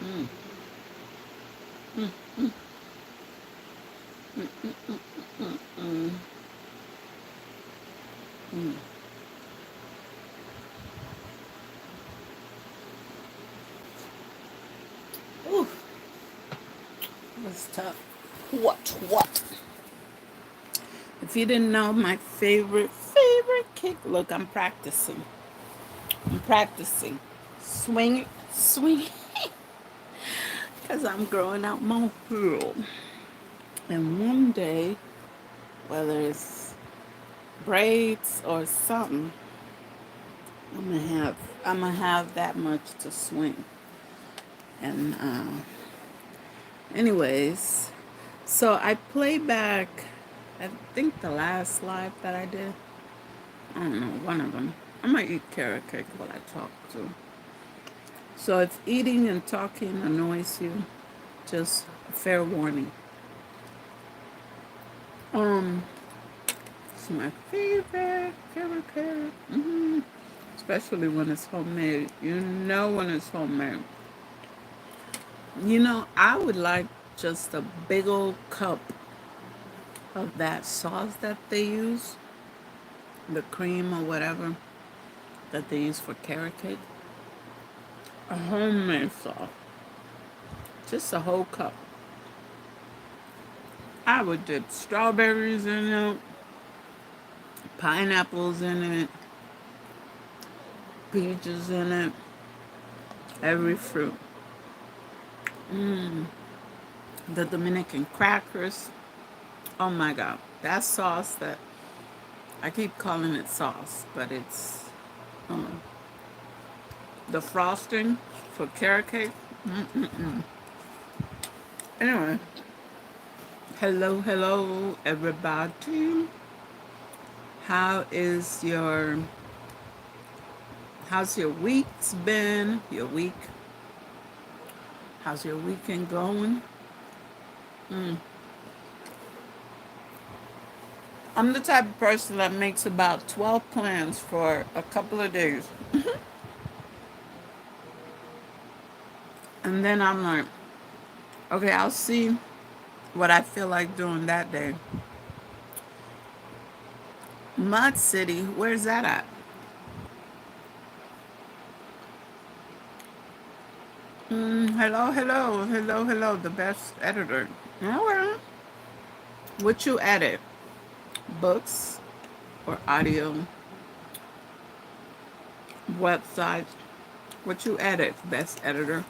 Mm, mm, mm, mm. Ooh, that's tough. What? If you didn't know my favorite kick, look, I'm practicing. I'm practicing. Swing, because I'm growing out my hair. And one day, whether it's braids or something, I'm gonna have I'm gonna have that much to swing. And anyways, so I play back. I think the last live that I did. I don't know, one of them. I might eat carrot cake while I talk too. So if eating and talking annoys you, just a fair warning. Um, it's my favorite carrot cake. Especially when it's homemade. You know when it's homemade. I would like just a big old cup of that sauce that they use, the cream or whatever that they use for carrot cake. A homemade sauce. Just a whole cup. I would dip strawberries in it, pineapples in it, peaches in it, every fruit. The Dominican crackers. Oh my God. That sauce that I keep calling it sauce, but it's um, the frosting for carrot cake. Anyway, hello, everybody. How is how's your week's been? Your week? How's your weekend going? I'm the type of person that makes about 12 plans for a couple of days. And then I'm like, okay, I'll see what I feel like doing that day. Mud City, where's that at? Hello, the best editor. All right. What you edit? Books or audio? Websites? What you edit? Best editor.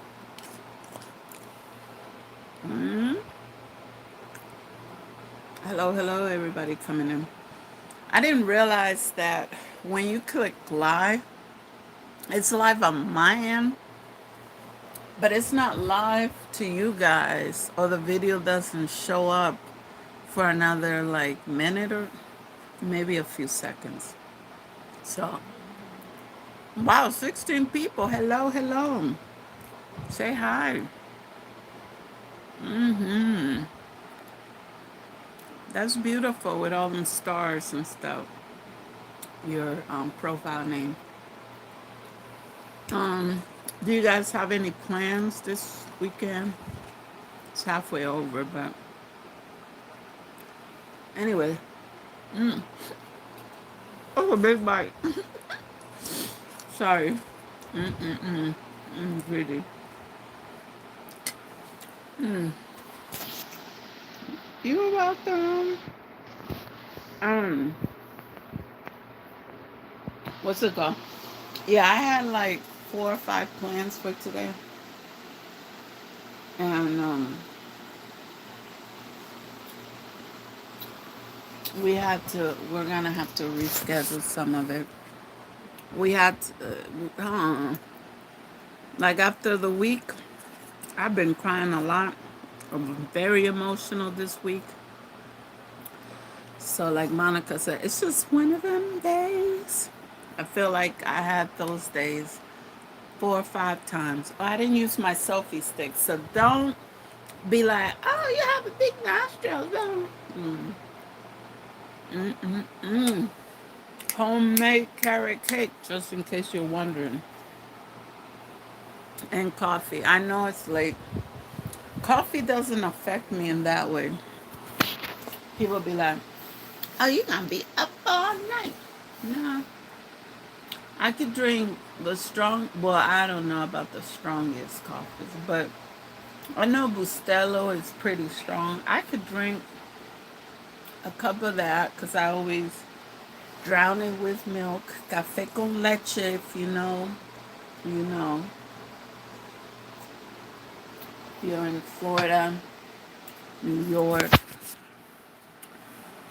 Hello, everybody coming in. I didn't realize that when you click live, it's live on my end, but it's not live to you guys, or the video doesn't show up for another like minute or maybe a few seconds. So, wow, 16 people. Hello. Say hi. That's beautiful with all them stars and stuff. Your profile name. Um, do you guys have any plans this weekend? It's halfway over, but anyway. Oh, a big bite. Sorry. Greedy. You're welcome. Um, what's it called? Yeah, I had like 4 or 5 plans for today, and we're gonna have to reschedule some of it. We had, like after the week, I've been crying a lot. I'm very emotional this week. So, like Monica said, it's just one of them days. I feel like I had those days 4 or 5 times. Oh, I didn't use my selfie stick, so don't be like, oh, you have a big nostril. Don't. Homemade carrot cake, just in case you're wondering. and coffee. I know it's late. Coffee doesn't affect me in that way. People be like, "Oh, you gonna be up all night?" No, I could drink the strong. Well, I don't know about the strongest coffees, but I know Bustelo is pretty strong. I could drink a cup of that because I always drown it with milk. Café con leche, if you know, you know. If you're in Florida, New York,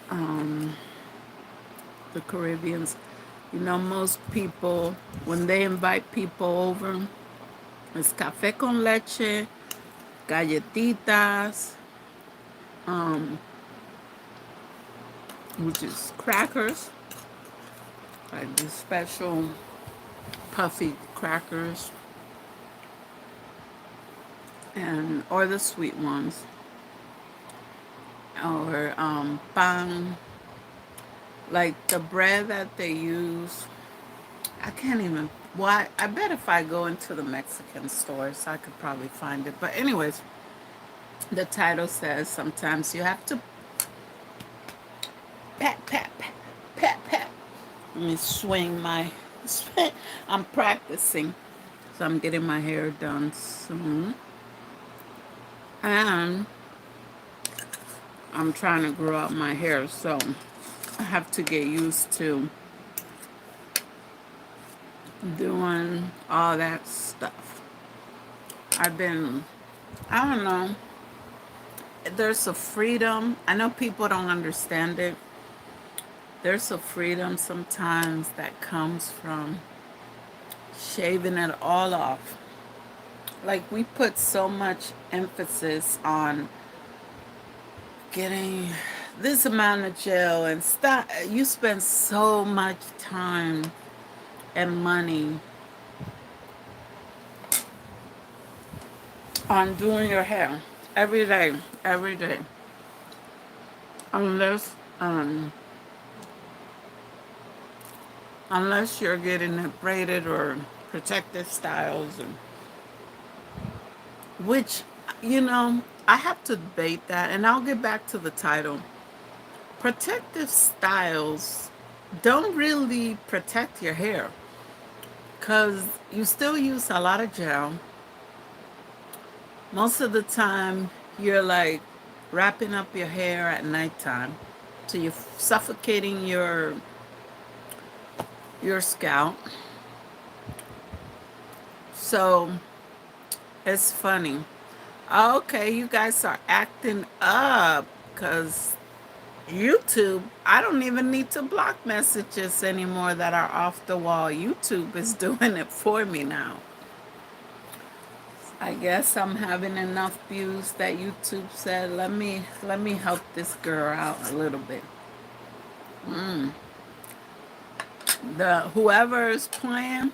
um, the Caribbeans, you know, most people, when they invite people over, it's café con leche, galletitas, um, which is crackers, like the special puffy crackers, and or the sweet ones, or pan, like the bread that they use. I can't even. Why? I bet if I go into the Mexican stores, I could probably find it. But anyways, the title says sometimes you have to pat, pat, pat, pat, pat. Let me swing my. I'm practicing, so I'm getting my hair done soon, and I'm trying to grow out my hair, so I have to get used to doing all that stuff. I've been, I don't know, there's a freedom. I know people don't understand it. There's a freedom sometimes that comes from shaving it all off. Like, we put so much emphasis on getting this amount of gel and stuff. You spend so much time and money on doing your hair every day, unless um, unless you're getting it braided or protective styles, and which, you know, I have to debate that, and I'll get back to the title. Protective styles don't really protect your hair because you still use a lot of gel. Most of the time, you're like wrapping up your hair at nighttime, so you're suffocating your scalp. So it's funny. Okay, you guys are acting up because YouTube, I don't even need to block messages anymore that are off the wall. YouTube is doing it for me now. I guess I'm having enough views that YouTube said, let me help this girl out a little bit. The whoever is playing,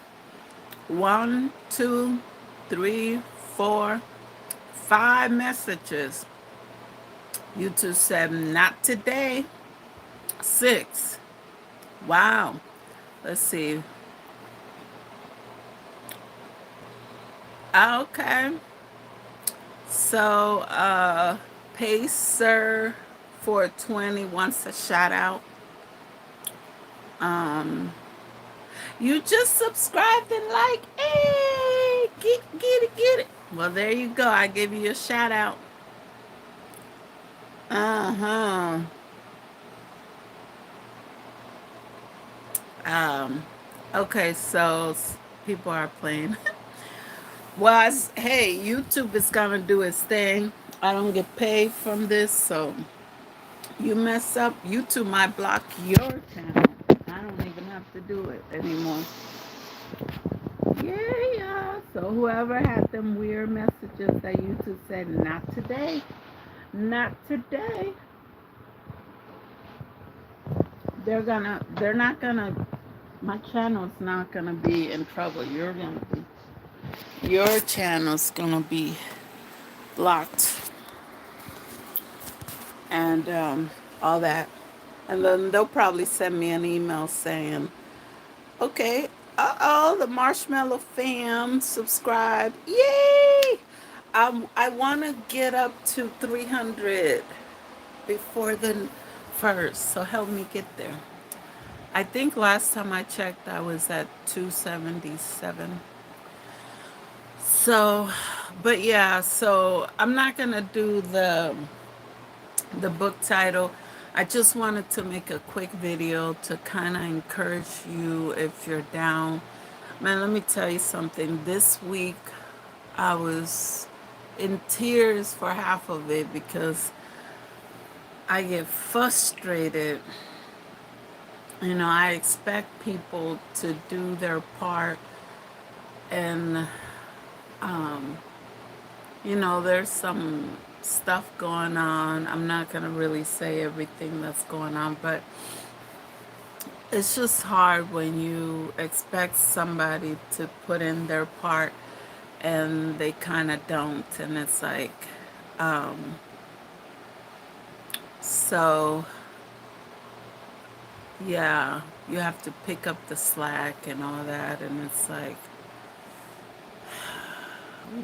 one, two, three, four, five messages. YouTube said, not today. Six. Wow. Let's see. Okay. So, Pacer 420 wants a shout out. Um, you just subscribed and like, hey, get it. Well, there you go. I give you a shout out. Uh-huh. Um, okay, so people are playing. Well, hey, YouTube is gonna do its thing. I don't get paid from this, so you mess up, YouTube might block your channel. I don't even have to do it anymore. Yeah. So whoever had them weird messages that YouTube said, not today, not today, they're not gonna, my channel's not gonna be in trouble. Your channel's gonna be blocked, and all that. And then they'll probably send me an email saying, okay, Uh-oh, the Marshmallow fam subscribe. Yay! I want to get up to 300 before the first, so help me get there. I think last time I checked, I was at 277. So, but yeah, so I'm not gonna do the book title. I just wanted to make a quick video to kind of encourage you if you're down. Man, let me tell you something. This week I was in tears for half of it because I get frustrated. You know, I expect people to do their part, and you know, there's some stuff going on. I'm not going to really say everything that's going on, but it's just hard when you expect somebody to put in their part and they kind of don't. And it's like, um, so yeah, you have to pick up the slack and all that. And it's like,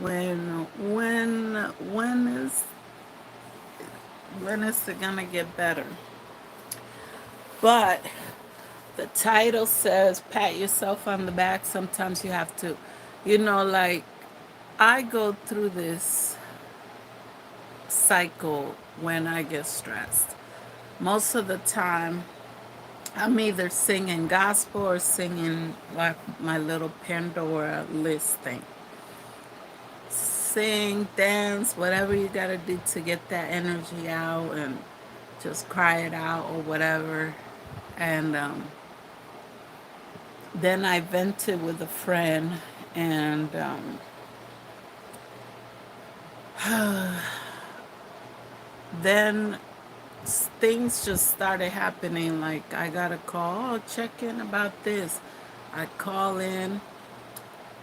when, when, when is, when is it gonna get better? But the title says pat yourself on the back. Sometimes you have to, you know, like I go through this cycle when I get stressed. Most of the time, I'm either singing gospel or singing like my little Pandora list thing. Sing, dance, whatever you gotta do to get that energy out and just cry it out or whatever. And then I vented with a friend, and then things just started happening. Like I got a call, oh, check in about this. I call in.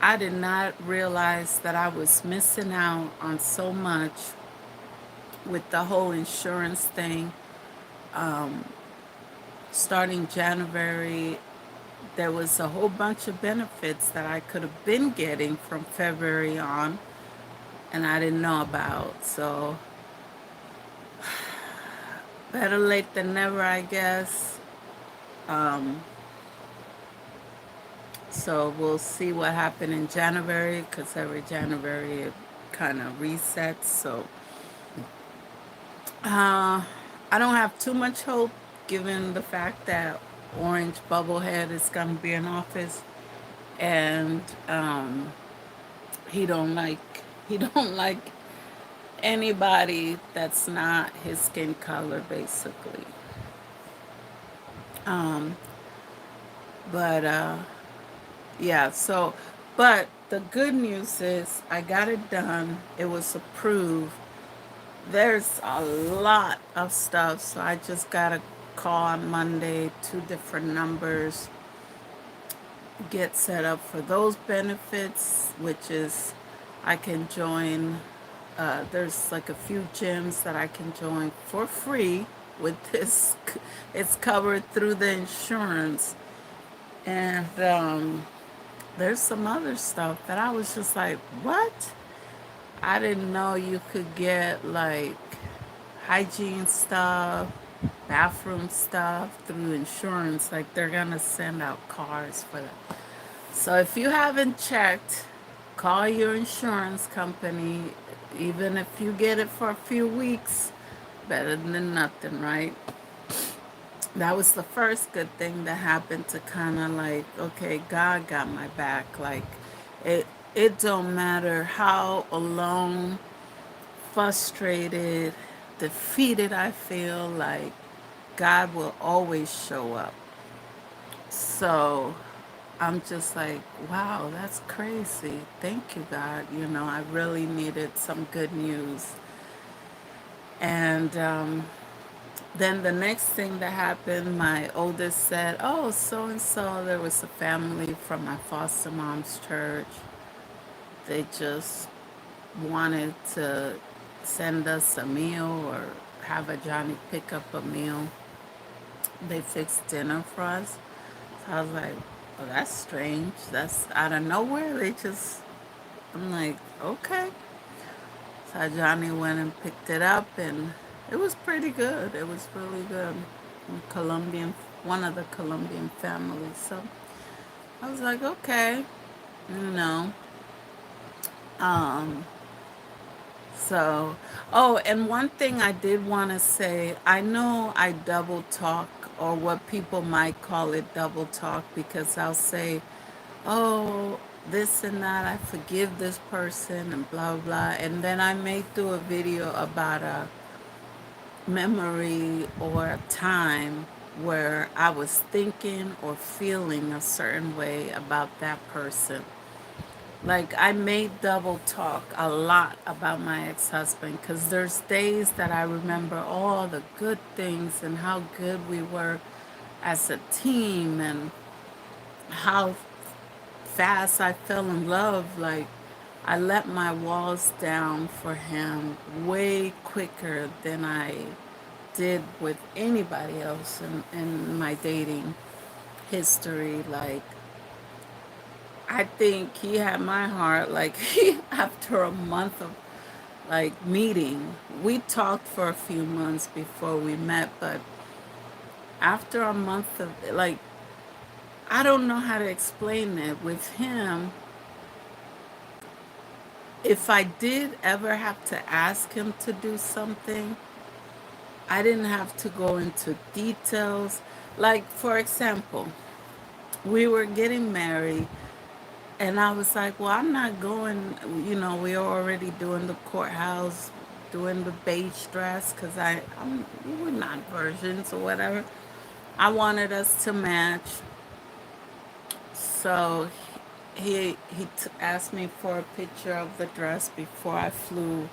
I did not realize that I was missing out on so much with the whole insurance thing. Starting January, there was a whole bunch of benefits that I could have been getting from February on, and I didn't know about. So better late than never, I guess. Um, so we'll see what happened in January, because every January it kind of resets. So I don't have too much hope, given the fact that Orange Bubblehead is going to be in office, and he don't like he don't like anybody that's not his skin color, basically. Um, but yeah, so, but the good news is I got it done. It was approved. There's a lot of stuff, so I just got to call on Monday, two different numbers, get set up for those benefits, which is I can join. There's like a few gyms that I can join for free with this. It's covered through the insurance. And there's some other stuff that I was just like, what? I didn't know you could get like hygiene stuff, bathroom stuff through insurance. Like they're gonna send out cars for that. So if you haven't checked, call your insurance company. Even if you get it for a few weeks, better than nothing, right? That was the first good thing that happened, to kind of like, okay, God got my back. Like it it don't matter how alone, frustrated, defeated I feel, like God will always show up. So I'm just like, wow, that's crazy. Thank you, God. You know, I really needed some good news. And then the next thing that happened, my oldest said, oh, so and so, there was a family from my foster mom's church. They just wanted to send us a meal or have a Johnny pick up a meal. They fixed dinner for us. So I was like, Oh, that's strange. That's out of nowhere. They just, I'm like, okay. So Johnny went and picked it up, and it was pretty good. It was really good. Colombian, one of the Colombian families. So I was like, okay, you know. Um, so, oh, and one thing I did want to say, I know I double talk, or what people might call it double talk, because I'll say, oh, this and that, I forgive this person and blah, blah. And then I may do a video about a memory or a time where I was thinking or feeling a certain way about that person. Like, I may double talk a lot about my ex-husband because there's days that I remember all the good things and how good we were as a team and how fast I fell in love. Like, I let my walls down for him way quicker than I did with anybody else in my dating history. Like, I think he had my heart. Like, after a month of like meeting, we talked for a few months before we met, but after a month of like, I don't know how to explain it with him. If I did ever have to ask him to do something, I didn't have to go into details. Like, for example, we were getting married, and I was like, well, I'm not going, we are already doing the courthouse, doing the beige dress, because we're not virgins or whatever. I wanted us to match. So he asked me for a picture of the dress before I flew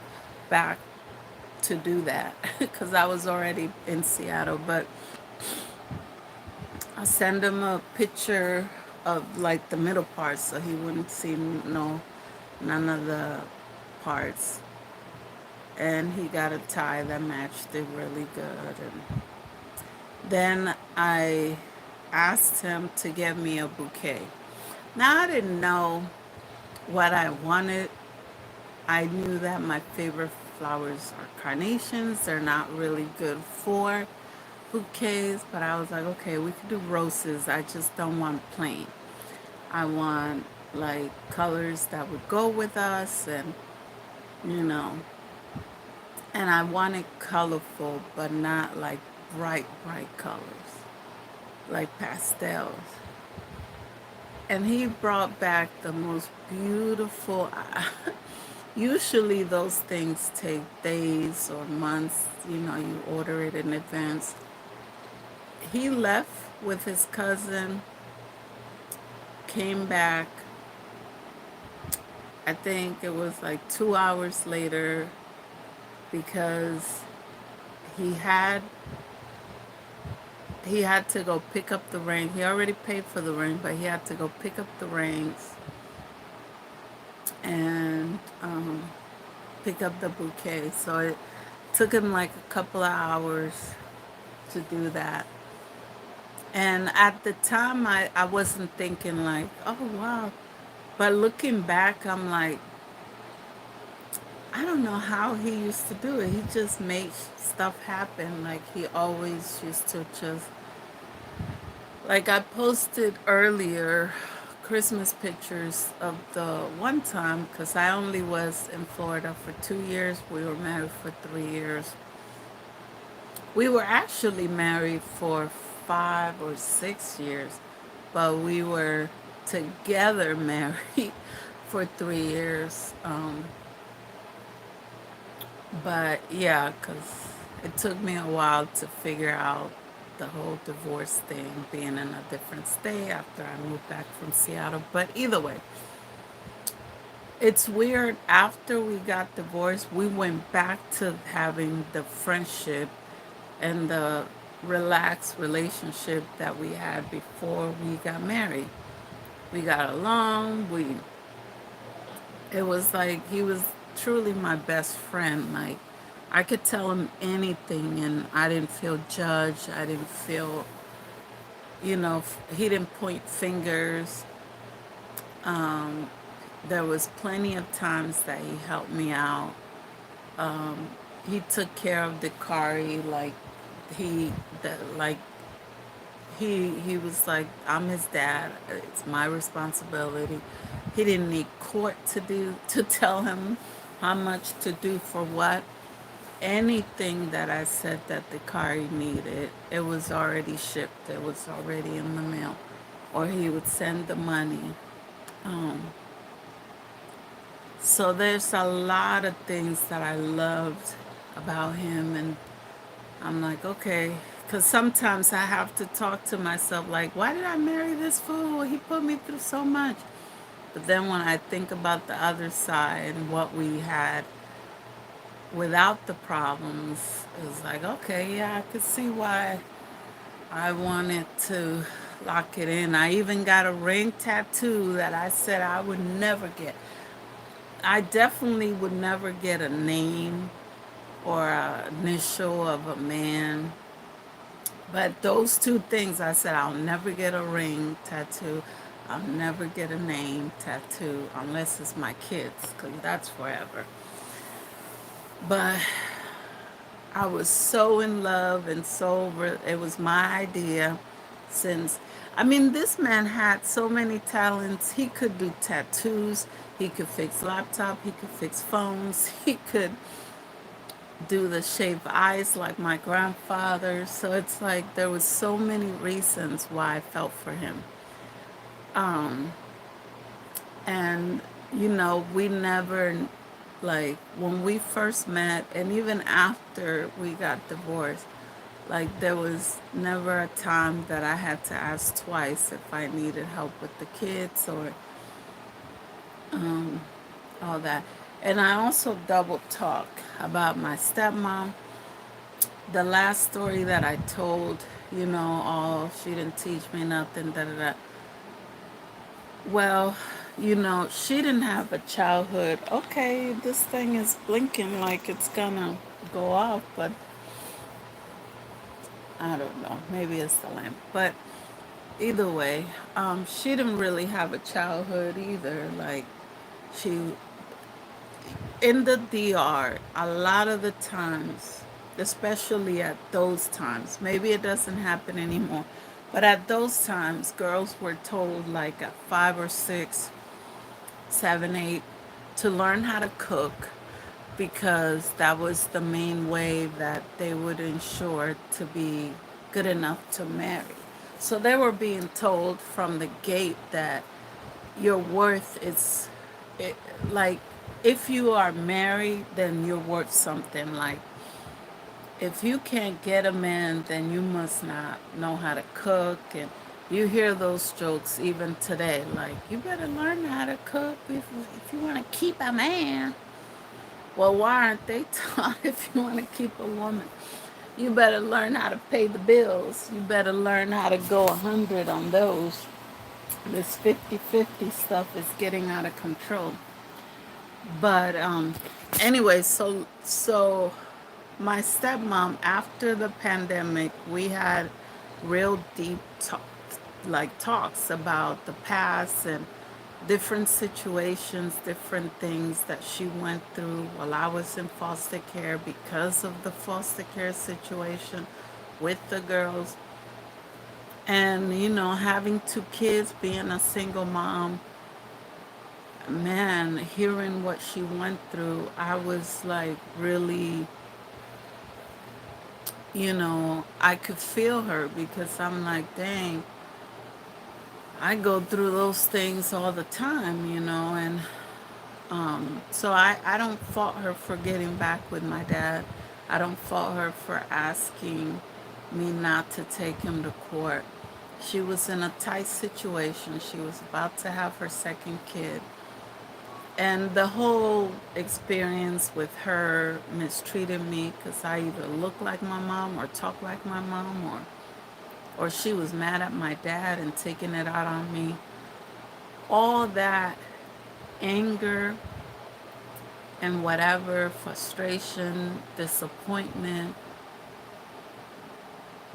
back to do that because I was already in Seattle. But I sent him a picture of like the middle parts so he wouldn't see none of the parts. And he got a tie that matched it really good. And then I asked him to get me a bouquet. Now I didn't know what I wanted. I knew that my favorite flowers are carnations. They're not really good for bouquets, but I was like, okay, we could do roses. I just don't want plain. I want like colors that would go with us, and you know, and I want it colorful, but not like bright colors, like pastels. And he brought back the most beautiful. Usually those things take days or months. You order it in advance. He left with his cousin, came back. I think it was like 2 hours later because he had he had to go pick up the ring. He already paid for the ring, but he had to go pick up the rings and pick up the bouquet. So it took him like a couple of hours to do that. And at the time, I wasn't thinking like, oh, wow. But looking back, I'm like, I don't know how he used to do it. He just made stuff happen. Like, he always used to just, like, I posted earlier Christmas pictures of the one time because I only was in Florida for 2 years. We were married for 3 years. We were actually married for 5 or 6 years, but we were together married for 3 years. But yeah, because it took me a while to figure out the whole divorce thing, being in a different state after I moved back from Seattle. But either way, it's weird. After we got divorced, we went back to having the friendship and the relaxed relationship that we had before we got married. We got along. It was like he was truly my best friend. Like, I could tell him anything and I didn't feel judged. I didn't feel he didn't point fingers. Um, there was plenty of times that he helped me out. He took care of Dakari like he that like he was like, I'm his dad. It's my responsibility. He didn't need court to tell him how much to do for what. Anything that I said that the car needed, it was already shipped. It was already in the mail, or he would send the money. Um, so there's a lot of things that I loved about him, and I'm like, okay, because sometimes I have to talk to myself like, why did I marry this fool? He put me through so much. But then when I think about the other side and what we had without the problems, it was like, okay, yeah, I could see why I wanted to lock it in. I even got a ring tattoo that I said I would never get. I definitely would never get a name or a initial of a man. But those two things, I said, I'll never get a ring tattoo. I'll never get a name tattoo unless it's my kids, because that's forever. But I was so in love and so it was my idea since, I mean, this man had so many talents. He could do tattoos, he could fix laptop, he could fix phones, he could do the shaved ice like my grandfather. So it's like there was so many reasons why I felt for him. Um, and we never, like, when we first met and even after we got divorced, like there was never a time that I had to ask twice if I needed help with the kids or um, all that. And I also double talk about my stepmom. The last story that I told, oh, she didn't teach me nothing, da da da. Well, she didn't have a childhood. Okay, this thing is blinking like it's gonna go off, but I don't know. Maybe it's the lamp. But either way, she didn't really have a childhood either. Like, she, in the DR, a lot of the times, especially at those times, maybe it doesn't happen anymore, but at those times, girls were told, like at 5 or 6, 7, 8, to learn how to cook because that was the main way that they would ensure to be good enough to marry. So they were being told from the gate that your worth is it, like, if you are married, then you're worth something. Like, if you can't get a man, then you must not know how to cook. And you hear those jokes even today, like, you better learn how to cook if you want to keep a man. Well, why aren't they taught if you want to keep a woman? You better learn how to pay the bills. You better learn how to go 100 on those. This 50-50 stuff is getting out of control. But anyway, so my stepmom, after the pandemic, we had real deep talks about the past and different situations, different things that she went through while I was in foster care because of the foster care situation with the girls. And, having 2 kids, being a single mom, man, hearing what she went through, I was like, really, I could feel her because I'm like, dang, I go through those things all the time, and so I don't fault her for getting back with my dad. I don't fault her for asking me not to take him to court. She was in a tight situation. She was about to have her second kid. And the whole experience with her mistreating me because I either look like my mom or talk like my mom, or she was mad at my dad and taking it out on me. All that anger and whatever, frustration, disappointment,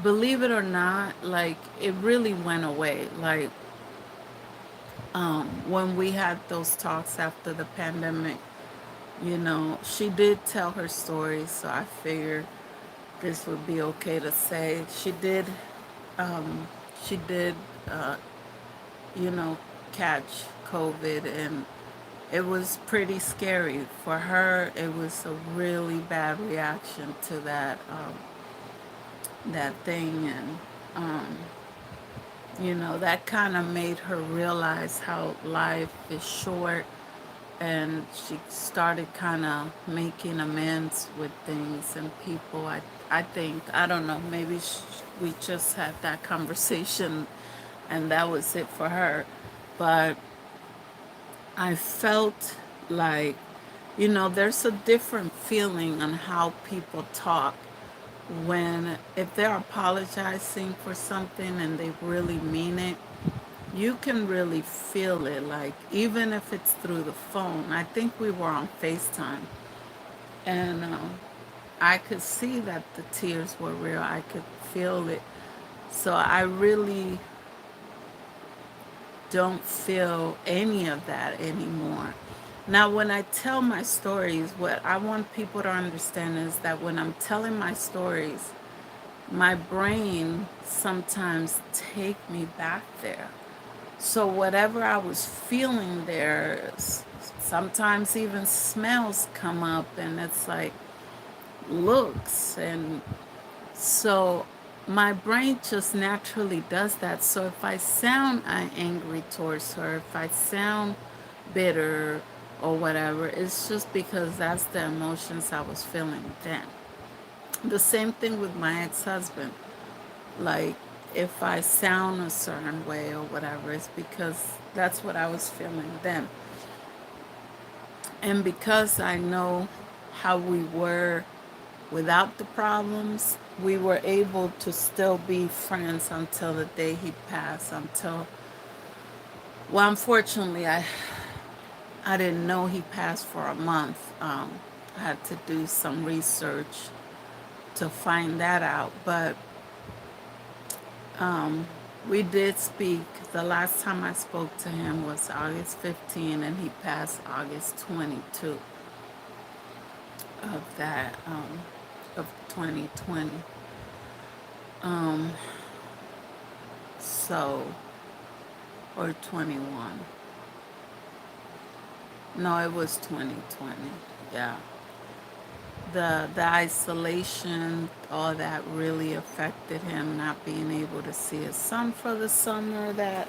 believe it or not, like it really went away. Like when we had those talks after the pandemic, she did tell her story, so I figured this would be okay to say. She did, uh, you know, catch COVID, and it was pretty scary for her. It was a really bad reaction to that thing, and um, that kind of made her realize how life is short, and she started kind of making amends with things and people. I think, I don't know, maybe we just had that conversation and that was it for her. But I felt like, there's a different feeling on how people talk when, if they're apologizing for something and they really mean it, you can really feel it. Like, even if it's through the phone. I think we were on FaceTime, and I could see that the tears were real. I could feel it. So I really don't feel any of that anymore. Now, when I tell my stories, what I want people to understand is that when I'm telling my stories, my brain sometimes take me back there. So whatever I was feeling there, sometimes even smells come up, and it's like looks, and so my brain just naturally does that. So if I sound angry towards her, if I sound bitter or whatever, it's just because that's the emotions I was feeling then. The same thing with my ex-husband. Like, if I sound a certain way or whatever, it's because that's what I was feeling then. And because I know how we were without the problems, we were able to still be friends until the day he passed. Well, unfortunately, I didn't know he passed for a month. I had to do some research to find that out. But we did speak. The last time I spoke to him was August 15, and he passed August 22 of of 2020. Um, so, or 21. No, it was 2020. Yeah. The isolation, all that really affected him, not being able to see his son for the summer, that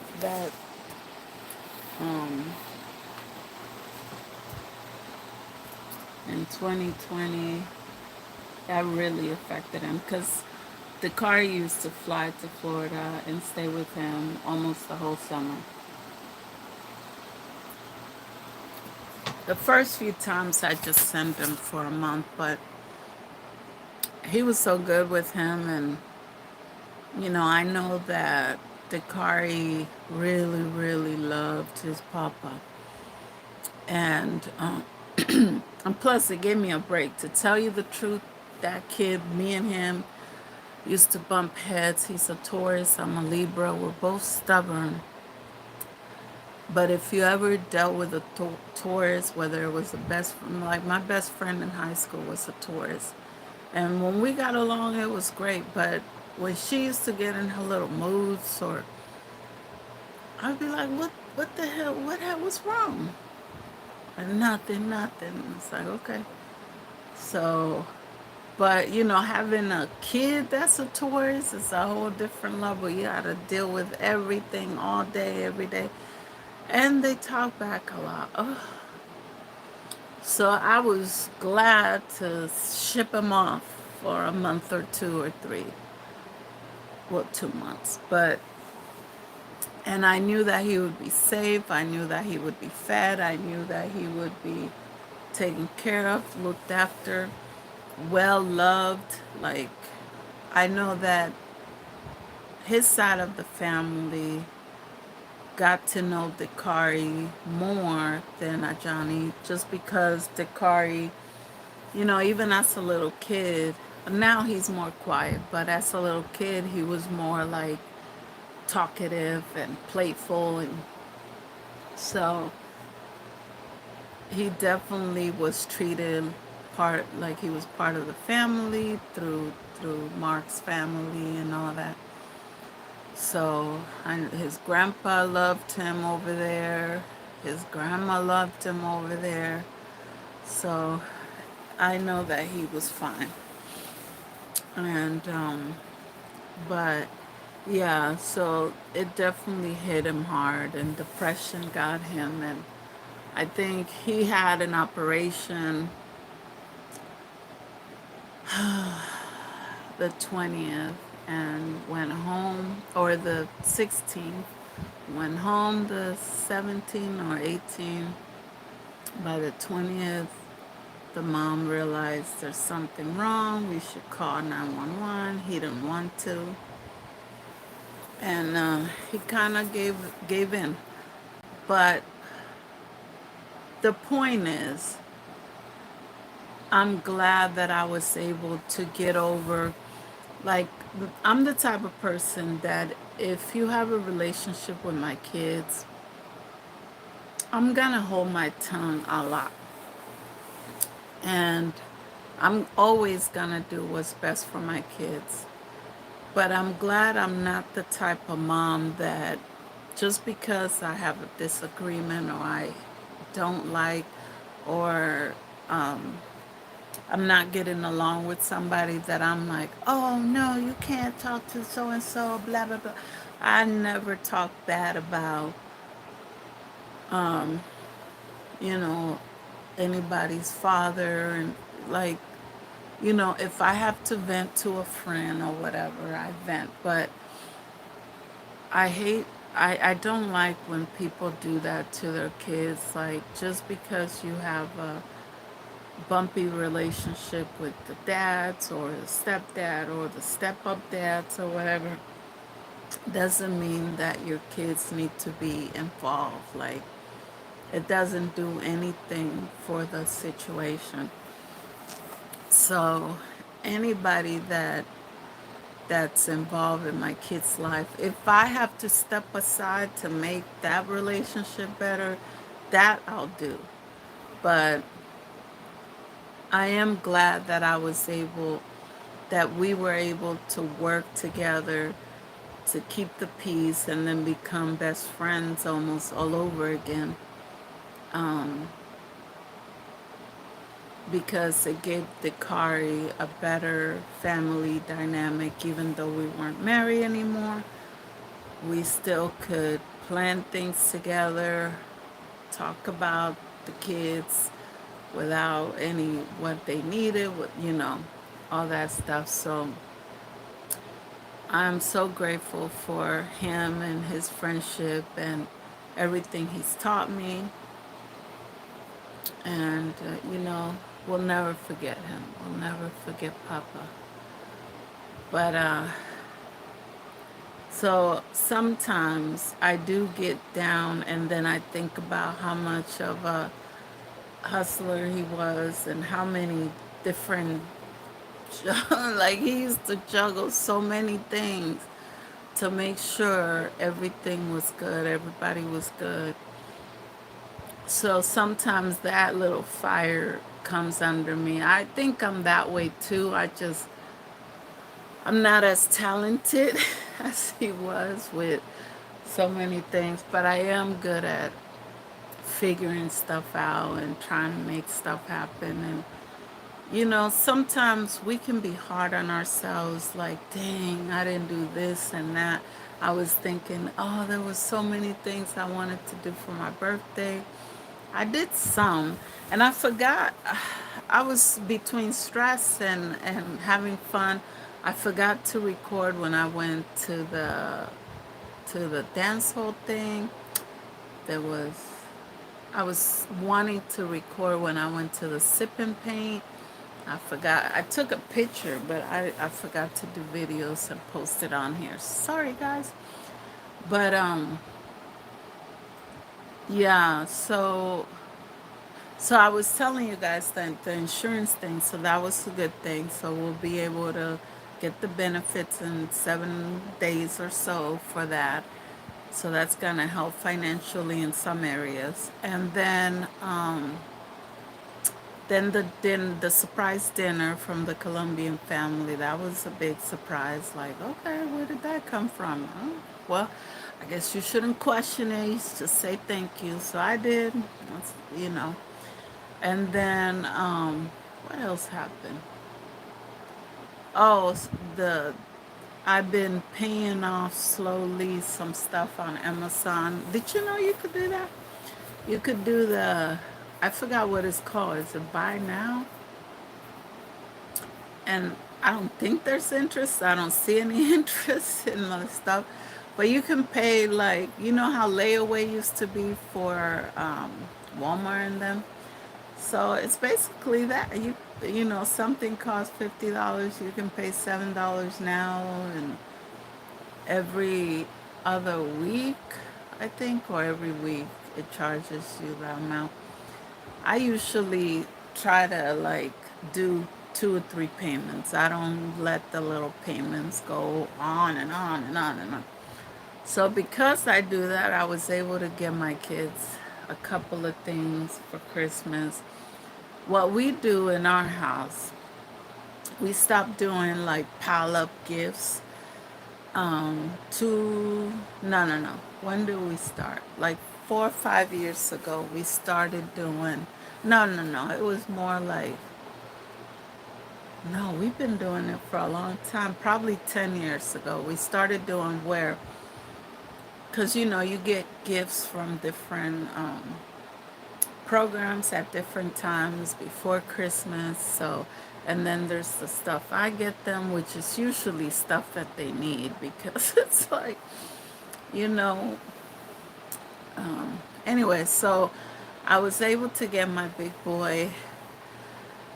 um in 2020, that really affected him, because the car used to fly to Florida and stay with him almost the whole summer. The first few times I just sent him for a month, but he was so good with him. And I know that Dakari really, really loved his papa. And and plus, it gave me a break. To tell you the truth, that kid, me and him used to bump heads. He's a Taurus, I'm a Libra. We're both stubborn. But if you ever dealt with a Taurus, whether it was the best, like my best friend in high school was a Taurus. And when we got along, it was great. But when she used to get in her little moods, or I'd be like, what the hell? What's wrong? And nothing, nothing. It's like, okay. So, but having a kid that's a Taurus is a whole different level. You got to deal with everything all day, every day. And they talk back a lot. Ugh. So I was glad to ship him off for a month or 2 or 3. Well, 2 months. And I knew that he would be safe. I knew that he would be fed. I knew that he would be taken care of, looked after, well loved. Like, I know that his side of the family got to know Dakari more than Ajani, just because Dakari, even as a little kid, Now he's more quiet, but as a little kid, he was more like talkative and playful, and so he definitely was treated part like he was part of the family through Mark's family and all that. So his grandpa loved him over there. His grandma loved him over there. So I know that he was fine. And but yeah, so it definitely hit him hard, and depression got him, and I think he had an operation the 20th and went home, or the 16th, went home the 17th or 18th. By the 20th, the mom realized there's something wrong. We should call 911. He didn't want to, and he kind of gave in. But the point is, I'm glad that I was able to get over. Like, I'm the type of person that if you have a relationship with my kids, I'm gonna hold my tongue a lot. And I'm always gonna do what's best for my kids. But I'm glad I'm not the type of mom that just because I have a disagreement, or I don't like, or I'm not getting along with somebody, that I'm like, oh no, you can't talk to so and so, blah blah blah. I never talk bad about, you know, anybody's father, and like, if I have to vent to a friend or whatever, I vent. But I hate, I don't like when people do that to their kids. Like, just because you have a bumpy relationship with the dads or the stepdad or the step up dads or whatever, doesn't mean that your kids need to be involved. Like, it doesn't do anything for the situation. So anybody that's involved in my kid's life, if I have to step aside to make that relationship better, that I'll do. But I am glad that we were able to work together to keep the peace and then become best friends almost all over again. Um, because it gave Dakari a better family dynamic, even though we weren't married anymore. We still could plan things together, talk about the kids without any what they needed, all that stuff. So I'm so grateful for him and his friendship and everything he's taught me. And, we'll never forget him. We'll never forget Papa. But, so sometimes I do get down, and then I think about how much of a hustler he was and how many different, like, he used to juggle so many things to make sure everything was good, everybody was good. So sometimes that little fire comes under me. I think I'm that way too. I'm not as talented as he was with so many things, but I am good at figuring stuff out and trying to make stuff happen. And, sometimes we can be hard on ourselves, like, dang, I didn't do this and that. I was thinking, oh, there was so many things I wanted to do for my birthday. I did some, and I forgot. I was between stress and having fun. I forgot to record when I went to the dance hall thing. There was I was wanting to record when I went to the sip and paint. I forgot. I took a picture, but I forgot to do videos and post it on here. Sorry, guys. But yeah. So So I was telling you guys that the insurance thing, so that was a good thing. So we'll be able to get the benefits in 7 days or so for that. So that's gonna help financially in some areas. And then the surprise dinner from the Colombian family, that was a big surprise. Like, okay, where did that come from? Oh, well, I guess you shouldn't question it. You just say thank you. So I did. That's. And then what else happened? Oh, the I've been paying off slowly some stuff on Amazon. Did you know you could do that? You could do I forgot what it's called. Is it buy now? And I don't think there's interest. I don't see any interest in the stuff. But you can pay, like, you know how layaway used to be for Walmart and them? So it's basically that something costs $50, you can pay $7 now, and every other week, I think, or every week it charges you that amount. I usually try to like do 2 or 3 payments. I don't let the little payments go on and on and on and on. So because I do that, I was able to get my kids a couple of things for Christmas. What we do in our house, we stopped doing like pile up gifts. To no. When did we start? Like 4 or 5 years ago, we started doing. No. It was more like, no, we've been doing it for a long time. Probably 10 years ago, we started doing where, because you get gifts from different programs at different times before Christmas. So, and then there's the stuff I get them, which is usually stuff that they need because it's like, you know, anyway, so I was able to get my big boy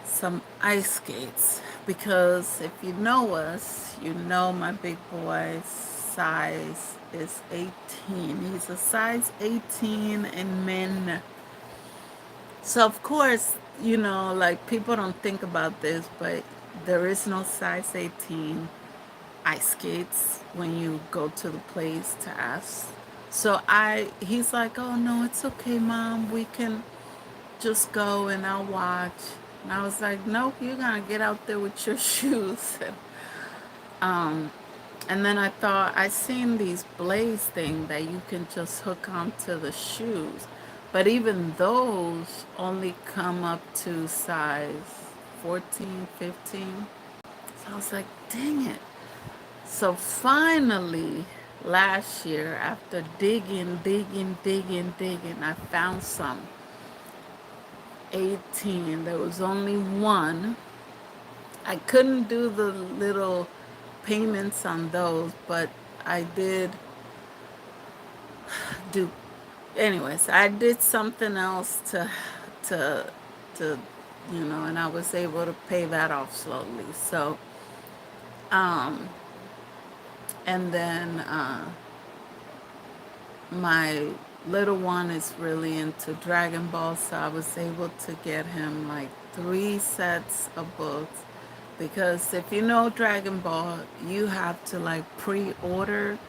some ice skates because if you know us, you know my big boy's size is 18. He's a size 18 in men. So of course, like people don't think about this, but there is no size 18 ice skates when you go to the place to ask. So he's like, oh no, it's okay, mom. We can just go and I'll watch. And I was like, nope, you're gonna get out there with your shoes. And then I thought I seen these blaze thing that you can just hook onto the shoes. But even those only come up to size 14, 15. So I was like, dang it. So finally, last year, after digging, I found some 18. There was only one. I couldn't do the little payments on those, but I did do. Anyways, I did something else to, to, and I was able to pay that off slowly. So, um, and then my little one is really into Dragon Ball, so I was able to get him like 3 sets of books. Because if you know Dragon Ball, you have to like pre-order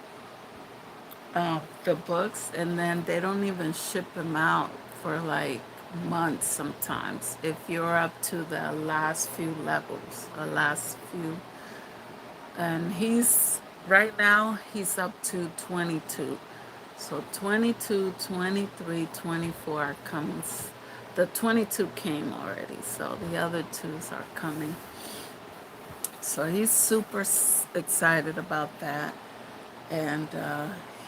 the books, and then they don't even ship them out for like months sometimes if you're up to the last few levels, the last few. And right now, he's up to 22. So 22, 23, 24 are coming. The 22 came already, so the other twos are coming. So he's super excited about that. And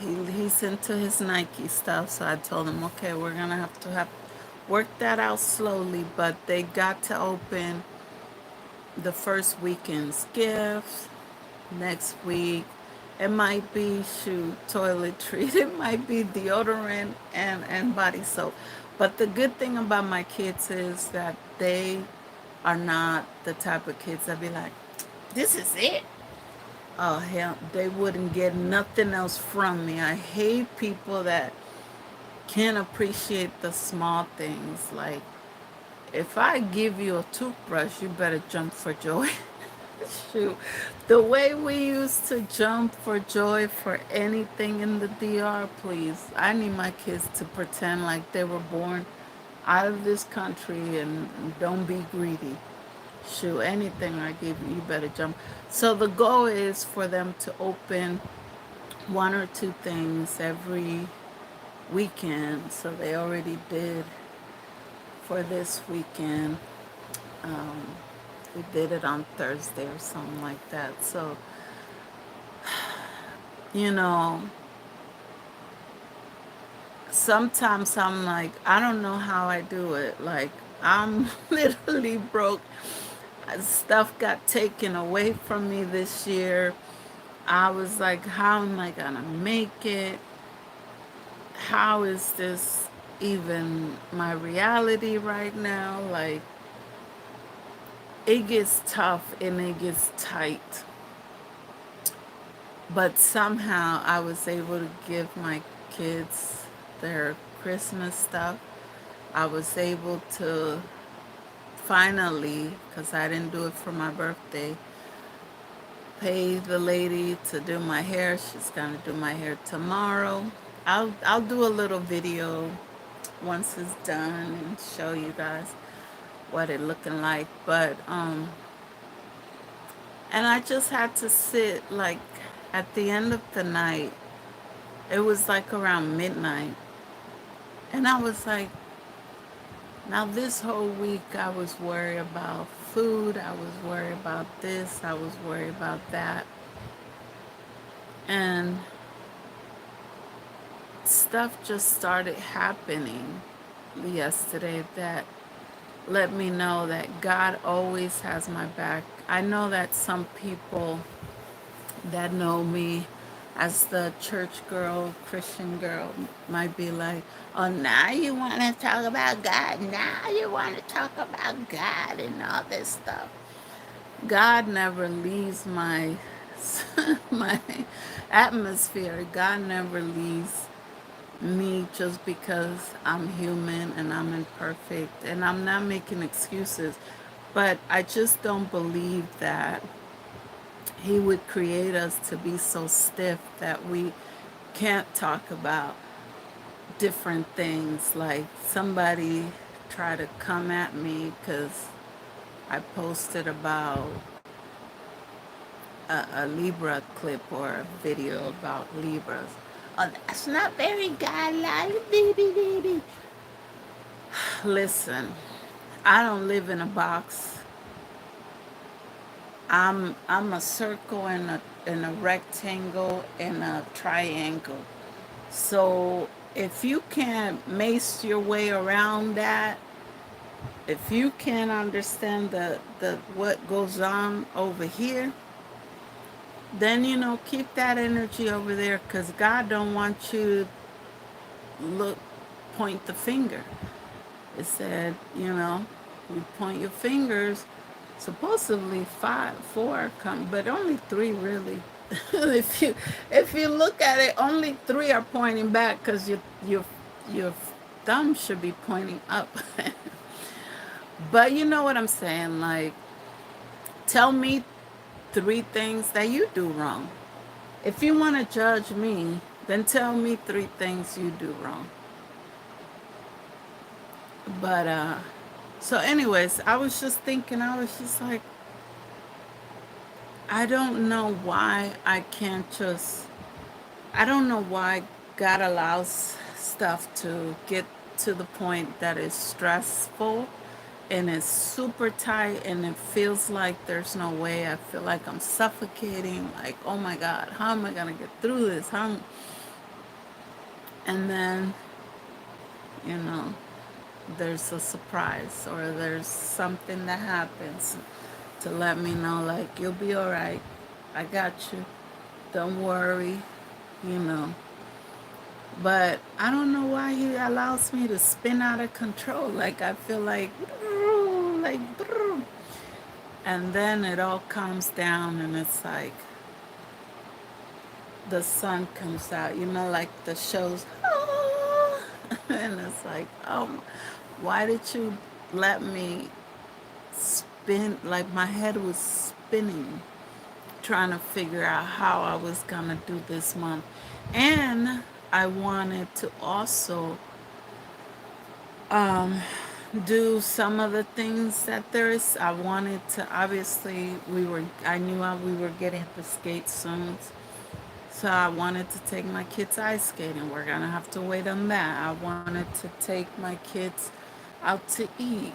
he's into his Nike stuff. So I told him, okay, we're going to have work that out slowly, but they got to open the first weekend's gifts next week. It might be toiletry. It might be deodorant and body soap. But the good thing about my kids is that they are not the type of kids that be like, this is it. Oh hell, they wouldn't get nothing else from me. I hate people that can't appreciate the small things. Like, If I give you a toothbrush, you better jump for joy. Shoot. The way we used to jump for joy for anything in the DR, please. I need my kids to pretend like they were born out of this country and don't be greedy. Shoot, anything I give you, you better jump. So the goal is for them to open one or two things every weekend. So they already did for this weekend. Um, we did it on Thursday or something like that. So, you know, sometimes I'm like, I don't know how I do it. Like, I'm literally broke. Stuff got taken away from me this year. I was like, how am I gonna make it? How is this even my reality right now? Like, it gets tough and it gets tight. But somehow I was able to give my kids their Christmas stuff. I was able to finally, because I didn't do it for my birthday, pay the lady to do my hair. She's gonna do my hair tomorrow. I'll do a little video once it's done and show you guys what it looking like. But and I just had to sit like at the end of the night. It was like around midnight, and I was like, now this whole week I was worried about food. I was worried about this. I was worried about that, and stuff just started happening yesterday that let me know that God always has my back. I know that some people that know me as the church girl, Christian girl, might be like, oh, now you want to talk about God. Now you want to talk about God and all this stuff. God never leaves my my atmosphere. God never leaves me just because I'm human and I'm imperfect and I'm not making excuses. But I just don't believe that he would create us to be so stiff that we can't talk about different things. Like somebody tried to come at me because I posted about a Libra clip or a video about Libras. Oh, that's not very godlike, baby. Listen, I don't live in a box. I'm a circle and a rectangle and a triangle. So if you can't mace your way around that, if you can't understand the what goes on over here, then keep that energy over there because God don't want you to point the finger. It said, you point your fingers. Supposedly four come, but only three really. if you look at it, only three are pointing back because your thumb should be pointing up. But you know what I'm saying? Like, tell me three things that you do wrong. If you want to judge me, then tell me three things you do wrong. But so anyways, I was just thinking, I was just like, I don't know why I can't just, I don't know why God allows stuff to get to the point that is stressful and it's super tight and it feels like there's no way. I feel like I'm suffocating, like, oh my God, how am I going to get through this? And then, you know, there's a surprise or there's something that happens to let me know, like, you'll be all right. I got you. Don't worry, you know. But I don't know why he allows me to spin out of control. Like, I feel like, like, and then it all calms down and it's like the sun comes out, like the shows. And it's like, oh, why did you let me spin, like my head was spinning, trying to figure out how I was gonna do this month. And I wanted to also um, do some of the things that there is. I wanted to, obviously, I knew we were getting the skates soon. So I wanted to take my kids ice skating. We're gonna have to wait on that. I wanted to take my kids out to eat.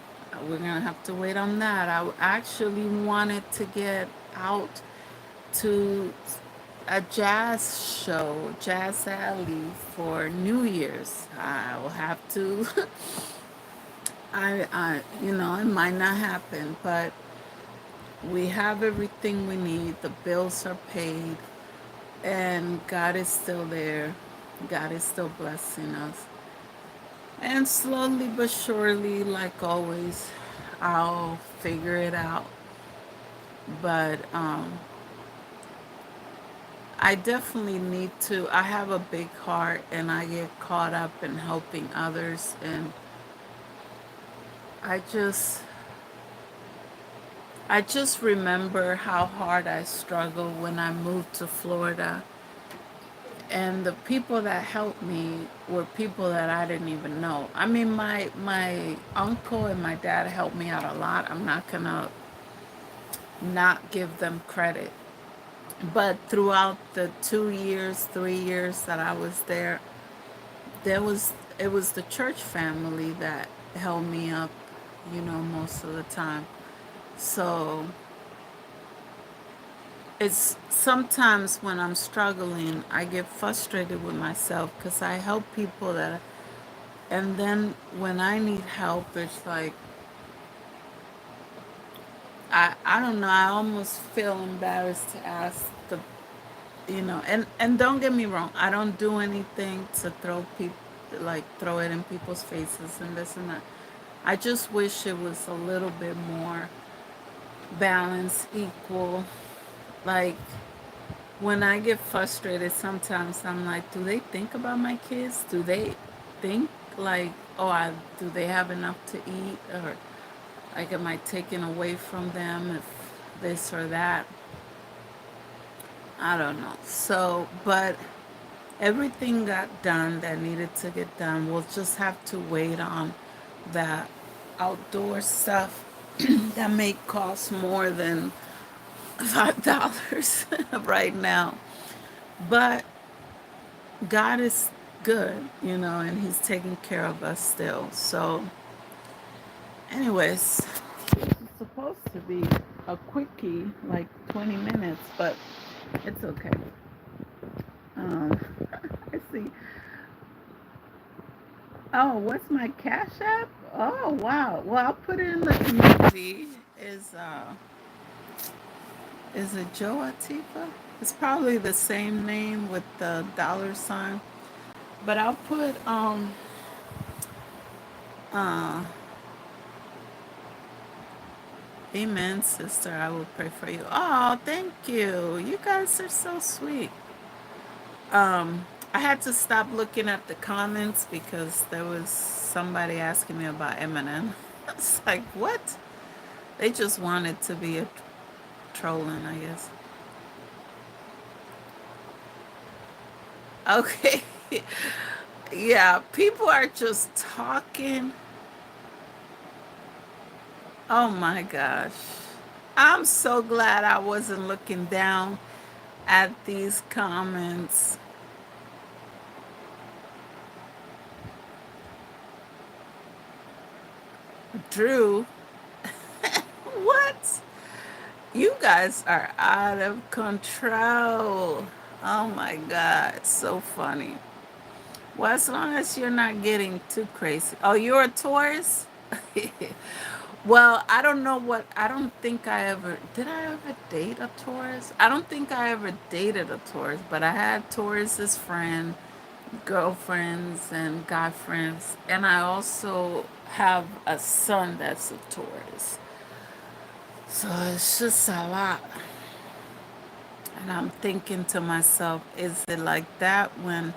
We're gonna have to wait on that. I actually wanted to get out to a jazz show, Jazz Alley, for New Year's. I will have to. It might not happen, but we have everything we need. The bills are paid, and God is still there. God is still blessing us. And slowly but surely, like always, I'll figure it out. But I definitely need to. I have a big heart and I get caught up in helping others. And I just, I just remember how hard I struggled when I moved to Florida. And the people that helped me were people that I didn't even know. I mean, my uncle and my dad helped me out a lot. I'm not gonna not give them credit. But throughout the 2 years, 3 years that I was there, it was the church family that held me up, most of the time. So it's sometimes when I'm struggling, I get frustrated with myself because I help people and then when I need help, it's like I don't know. I almost feel embarrassed to ask and don't get me wrong. I don't do anything to throw it in people's faces and this and that. I just wish it was a little bit more balanced, equal. Like when I get frustrated, sometimes I'm like, do they think about my kids? Do they think like, do they have enough to eat, or like, am I taken away from them if this or that? I don't know. So, but everything got done that needed to get done. We'll just have to wait on that outdoor stuff that may cost more than $5 right now. But God is good, and He's taking care of us still. So, anyways, this is supposed to be a quickie, like 20 minutes, but it's okay. Um, I see. Oh, what's my Cash App? Oh, wow. Well, I'll put it in the community. Is uh, is it Joe Atifa? It's probably the same name with the dollar sign. But I'll put uh Amen, sister. I will pray for you. Oh, thank you. You guys are so sweet. I had to stop looking at the comments because there was somebody asking me about Eminem. It's like, what? They just wanted to be a trolling, I guess. Okay. Yeah, people are just talking. Oh my gosh. I'm so glad I wasn't looking down at these comments. Drew, what? You guys are out of control. Oh my God, so funny. Well, as long as you're not getting too crazy. Oh, you're a Taurus? Well, I don't think did I ever date a Taurus? I don't think I ever dated a Taurus, but I had Taurus friend, girlfriends, and guy friends. And I also have a son that's a Taurus. So it's just a lot. And I'm thinking to myself, is it like that when,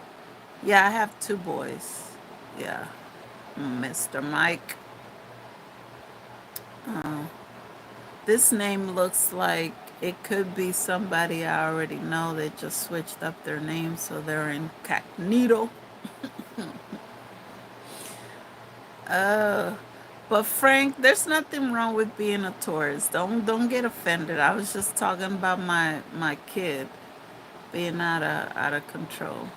yeah, I have two boys. Yeah, Mr. Mike. This name looks like it could be somebody I already know. They just switched up their name so they're incognito. Uh, but Frank, there's nothing wrong with being a tourist. Don't get offended. I was just talking about my kid being out of control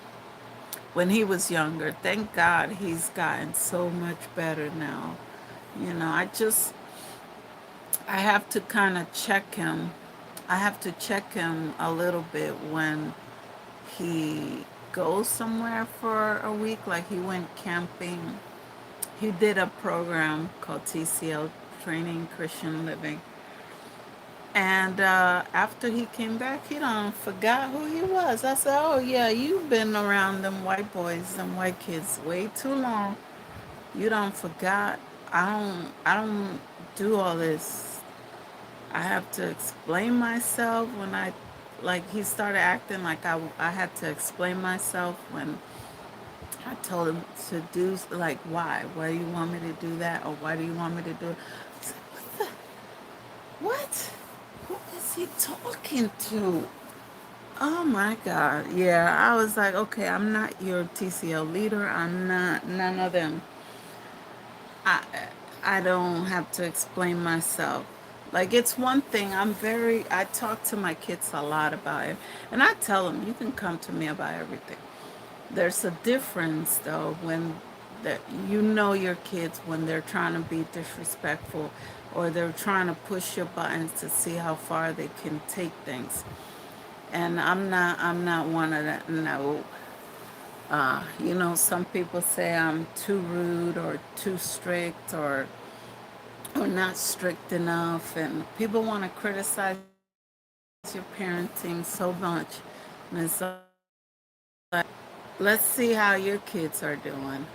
when he was younger. Thank God he's gotten so much better now. I have to kind of check him. I have to check him a little bit when he goes somewhere for a week. Like he went camping. He did a program called TCL, Training Christian Living. And after he came back, he done forgot who he was. I said, "Oh yeah, you've been around them white boys, them white kids way too long. You don't forgot. I don't do all this. I have to explain myself when I like he started acting like I had to explain myself when I told him to do like why do you want me to do that, or why do you want me to do it?" I said, what? Who is he talking to? Oh my God. Yeah, I was like, okay, I'm not your TCL leader. I'm not none of them. I I don't have to explain myself. Like it's one thing. I talk to my kids a lot about it, and I tell them you can come to me about everything. There's a difference though when that your kids when they're trying to be disrespectful or they're trying to push your buttons to see how far they can take things. And I'm not one of that. No. Some people say I'm too rude or too strict or not strict enough, and people want to criticize your parenting so much. And it's like, let's see how your kids are doing.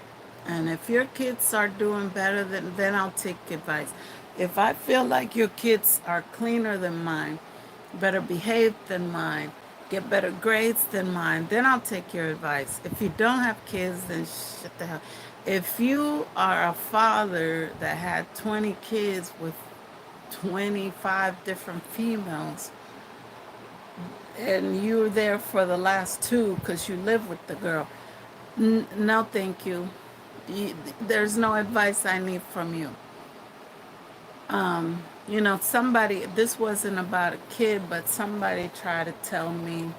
And if your kids are doing better, then I'll take advice. If I feel like your kids are cleaner than mine, better behaved than mine, get better grades than mine, then I'll take your advice. If you don't have kids, then shut the hell. If you are a father that had 20 kids with 25 different females, and you're there for the last two because you live with the girl, no, thank you. There's no advice I need from you. Somebody, this wasn't about a kid, but somebody tried to tell me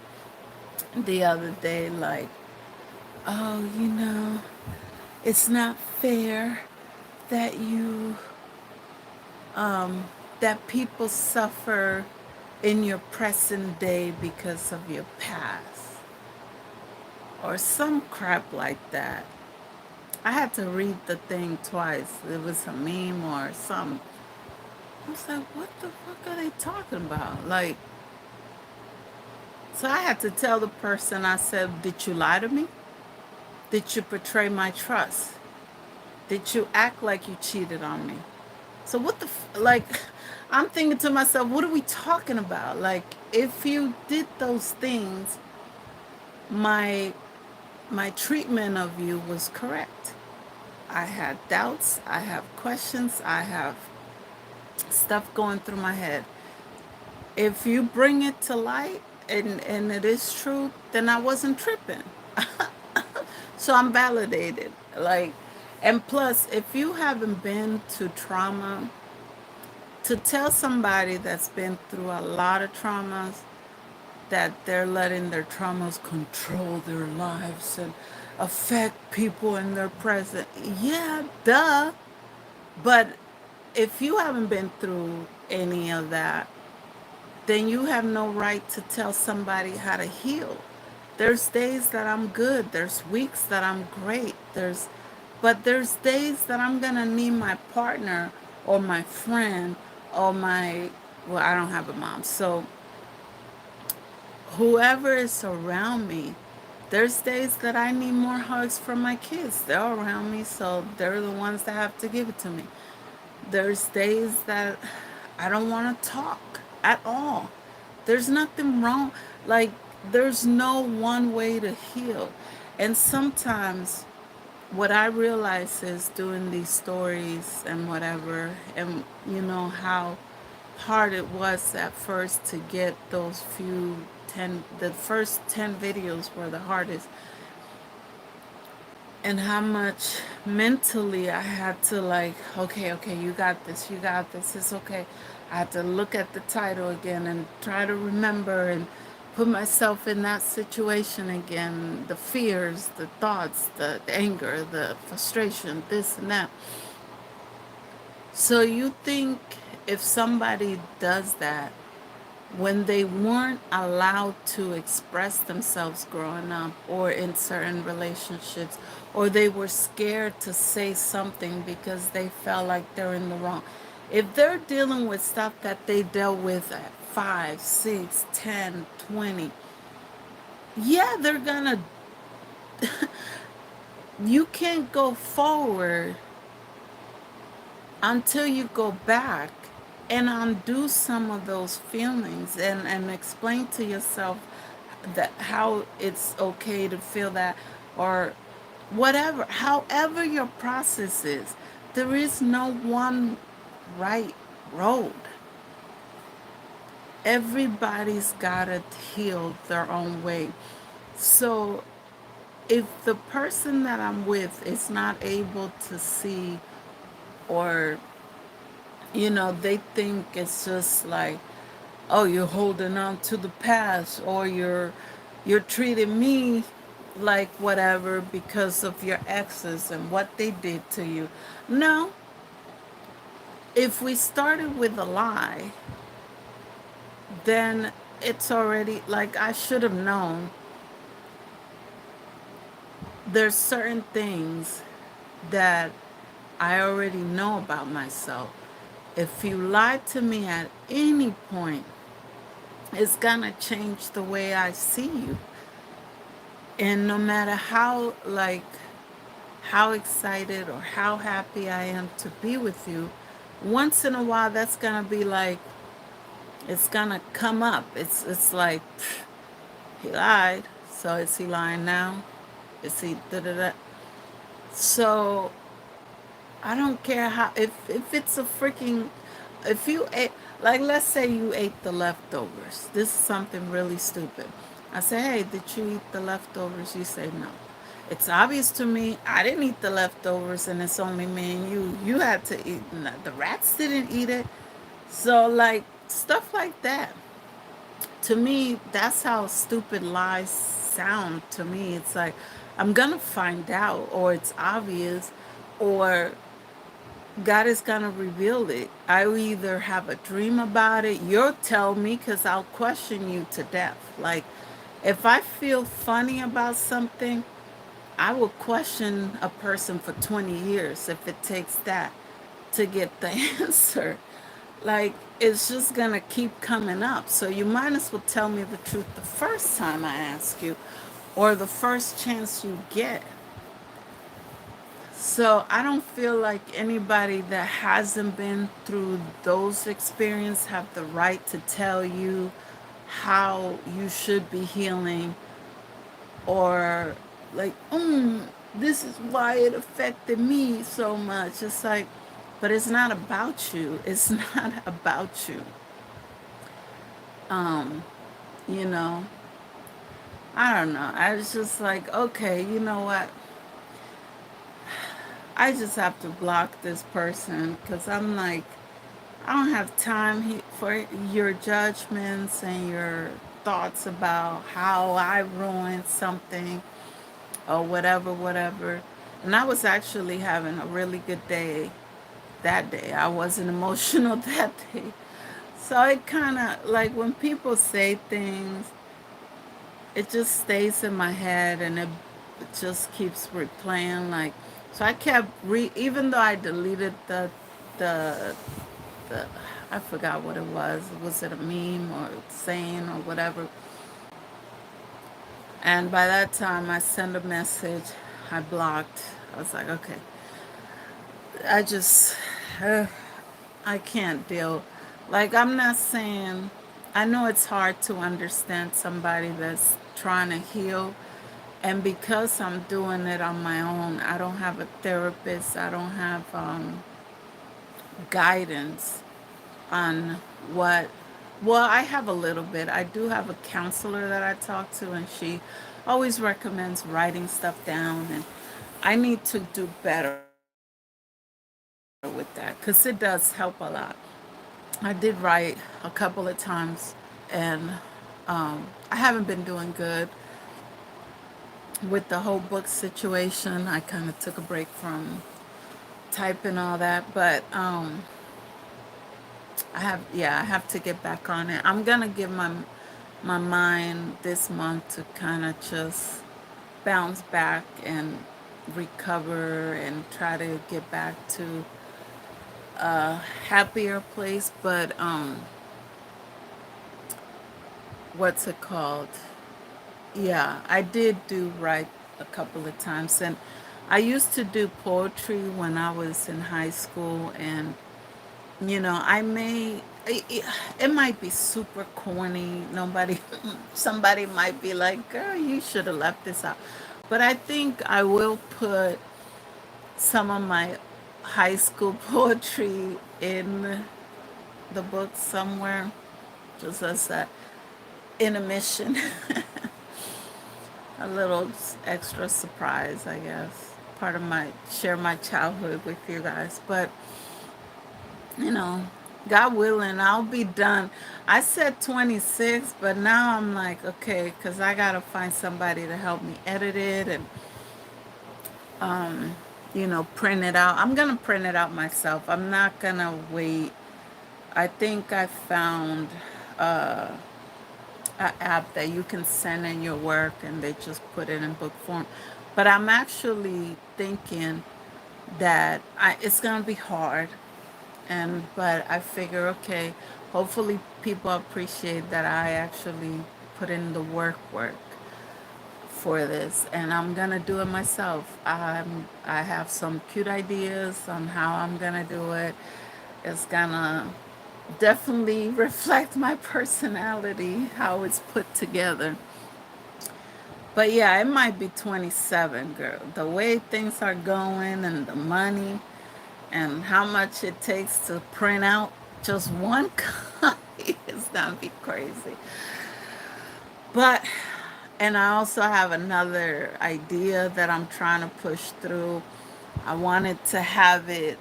the other day, like, oh, it's not fair that that people suffer in your present day because of your past, or some crap like that. I had to read the thing twice. It was a meme or something. I was like, what the fuck are they talking about? Like, so I had to tell the person, I said, did you lie to me? Did you betray my trust? Did you act like you cheated on me? So what like, I'm thinking to myself, what are we talking about? Like, if you did those things, my my treatment of you was correct. I had doubts, I have questions, I have stuff going through my head. If you bring it to light and it is true, then I wasn't tripping. So I'm validated. Like, and plus, if you haven't been to trauma, to tell somebody that's been through a lot of traumas that they're letting their traumas control their lives and affect people in their present, yeah, duh. But if you haven't been through any of that, then you have no right to tell somebody how to heal. There's days that I'm good. There's weeks that I'm great. But there's days that I'm gonna need my partner or my friend or well, I don't have a mom. So whoever is around me, there's days that I need more hugs from my kids. They're around me, so they're the ones that have to give it to me. There's days that I don't want to talk at all. There's nothing wrong. Like, there's no one way to heal. And sometimes what I realize is doing these stories and whatever, and how hard it was at first to get those the first 10 videos were the hardest, and how much mentally I had to, like, okay, okay, you got this, it's okay. I had to look at the title again and try to remember and put myself in that situation again, the fears, the thoughts, the anger, the frustration, this and that. So you think if somebody does that when they weren't allowed to express themselves growing up or in certain relationships, or they were scared to say something because they felt like they're in the wrong, if they're dealing with stuff that they dealt with at 5, 6, 10, 20, yeah, they're gonna, you can't go forward until you go back and undo some of those feelings, and explain to yourself that how it's okay to feel that, or whatever, however your process is. There is no one right road. Everybody's gotta heal their own way. So if the person that I'm with is not able to see, or they think it's just like, oh, you're holding on to the past, or you're treating me like whatever because of your exes and what they did to you. No, if we started with a lie, then it's already like, I should have known. There's certain things that I already know about myself. If you lie to me at any point, it's gonna change the way I see you. And no matter how, like, how excited or how happy I am to be with you, once in a while that's gonna be like, it's gonna come up. It's like, he lied, so is he lying now? Is he da da da? So I don't care how, if it's a freaking, if you ate, like, let's say you ate the leftovers. This is something really stupid. I say, hey, did you eat the leftovers? You say no. It's obvious to me I didn't eat the leftovers, and it's only me and you. You had to eat. The rats didn't eat it. So, like, stuff like that. To me, that's how stupid lies sound to me. It's like, I'm gonna find out, or it's obvious, or God is gonna reveal it. I will either have a dream about it, you'll tell me, because I'll question you to death. Like, if I feel funny about something, I will question a person for 20 years if it takes that to get the answer. Like, it's just gonna keep coming up. So you might as well tell me the truth the first time I ask you, or the first chance you get. So I don't feel like anybody that hasn't been through those experiences have the right to tell you how you should be healing, or like, this is why it affected me so much. It's like, but it's not about you. It's not about you. Um, you know, I don't know. I was just like, okay, you know what? I just have to block this person, because I'm like, I don't have time for your judgments and your thoughts about how I ruined something or whatever, whatever. And I was actually having a really good day that day. I wasn't emotional that day. So it kind of, like, when people say things, it just stays in my head, and it just keeps replaying. Like, so I kept even though I deleted the the I forgot what it was. Was it a meme or saying or whatever? And by that time, I sent a message. I blocked. I was like, okay, I just, uh, I can't deal. Like, I'm not saying, I know it's hard to understand somebody that's trying to heal, And because I'm doing it on my own, I don't have a therapist, I don't have guidance on what, well, I have a little bit. I do have a counselor that I talk to, and she always recommends writing stuff down. And I need to do better with that because it does help a lot. I did write a couple of times, and I haven't been doing good with the whole book situation. I kind of took a break from typing all that, but I have to get back on it. I'm gonna give my mind this month to kind of just bounce back and recover and try to get back to a happier place. But what's it called? Yeah, I did do write a couple of times, and I used to do poetry when I was in high school, and I may it might be super corny. Nobody, somebody might be like, "Girl, you should have left this out," but I think I will put some of my high school poetry in the book somewhere, just as a intermission, a little extra surprise, I guess. Part of my share my childhood with you guys, but you know, God willing, I'll be done. I said 26, but now I'm like, okay, because I got to find somebody to help me edit it and, print it out. I'm going to print it out myself. I'm not going to wait. I think I found an app that you can send in your work and they just put it in book form. But I'm actually thinking that it's going to be hard, but I figure, okay, hopefully people appreciate that I actually put in the work for this, and I'm gonna do it myself. I have some cute ideas on how I'm gonna do it. It's gonna definitely reflect my personality, how it's put together. But yeah, it might be 27, girl. The way things are going and the money and how much it takes to print out just one copy is gonna be crazy. But, and I also have another idea that I'm trying to push through. I wanted to have it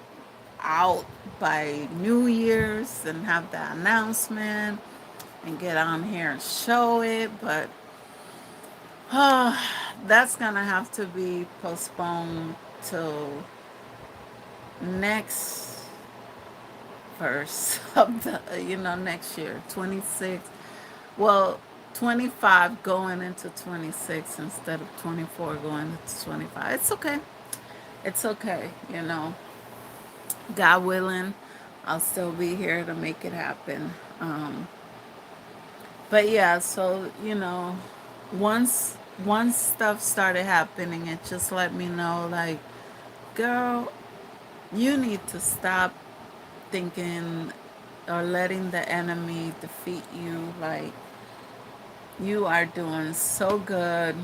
out by New Year's and have the announcement and get on here and show it, but that's gonna have to be postponed till next verse of the next year, 26. Well, 25 going into 26 instead of 24 going into 25. It's okay. It's okay. God willing, I'll still be here to make it happen. But yeah, so once stuff started happening, it just let me know, like, girl, you need to stop thinking or letting the enemy defeat you. Like, you are doing so good.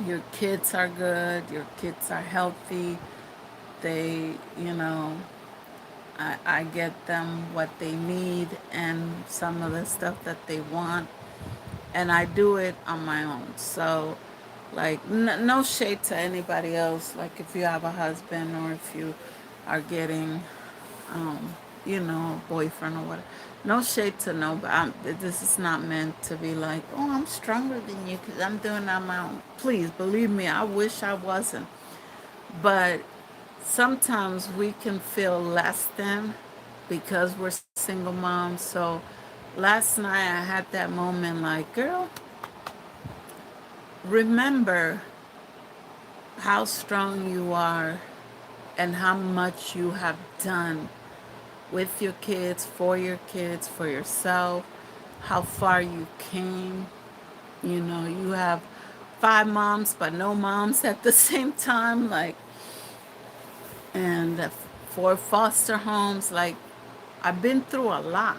Your kids are good. Your kids are healthy. They, I get them what they need and some of the stuff that they want. And I do it on my own. So, like, no shade to anybody else. Like, if you have a husband or if you are getting um, boyfriend or whatever. No shade to no, but this is not meant to be like, oh, I'm stronger than you because I'm doing it on my own. Please believe me, I wish I wasn't. But sometimes we can feel less than because we're single moms. So last night I had that moment like, girl, remember how strong you are and how much you have done with your kids, for yourself, how far you came. You have five moms, but no moms at the same time, like, and four foster homes. Like, I've been through a lot,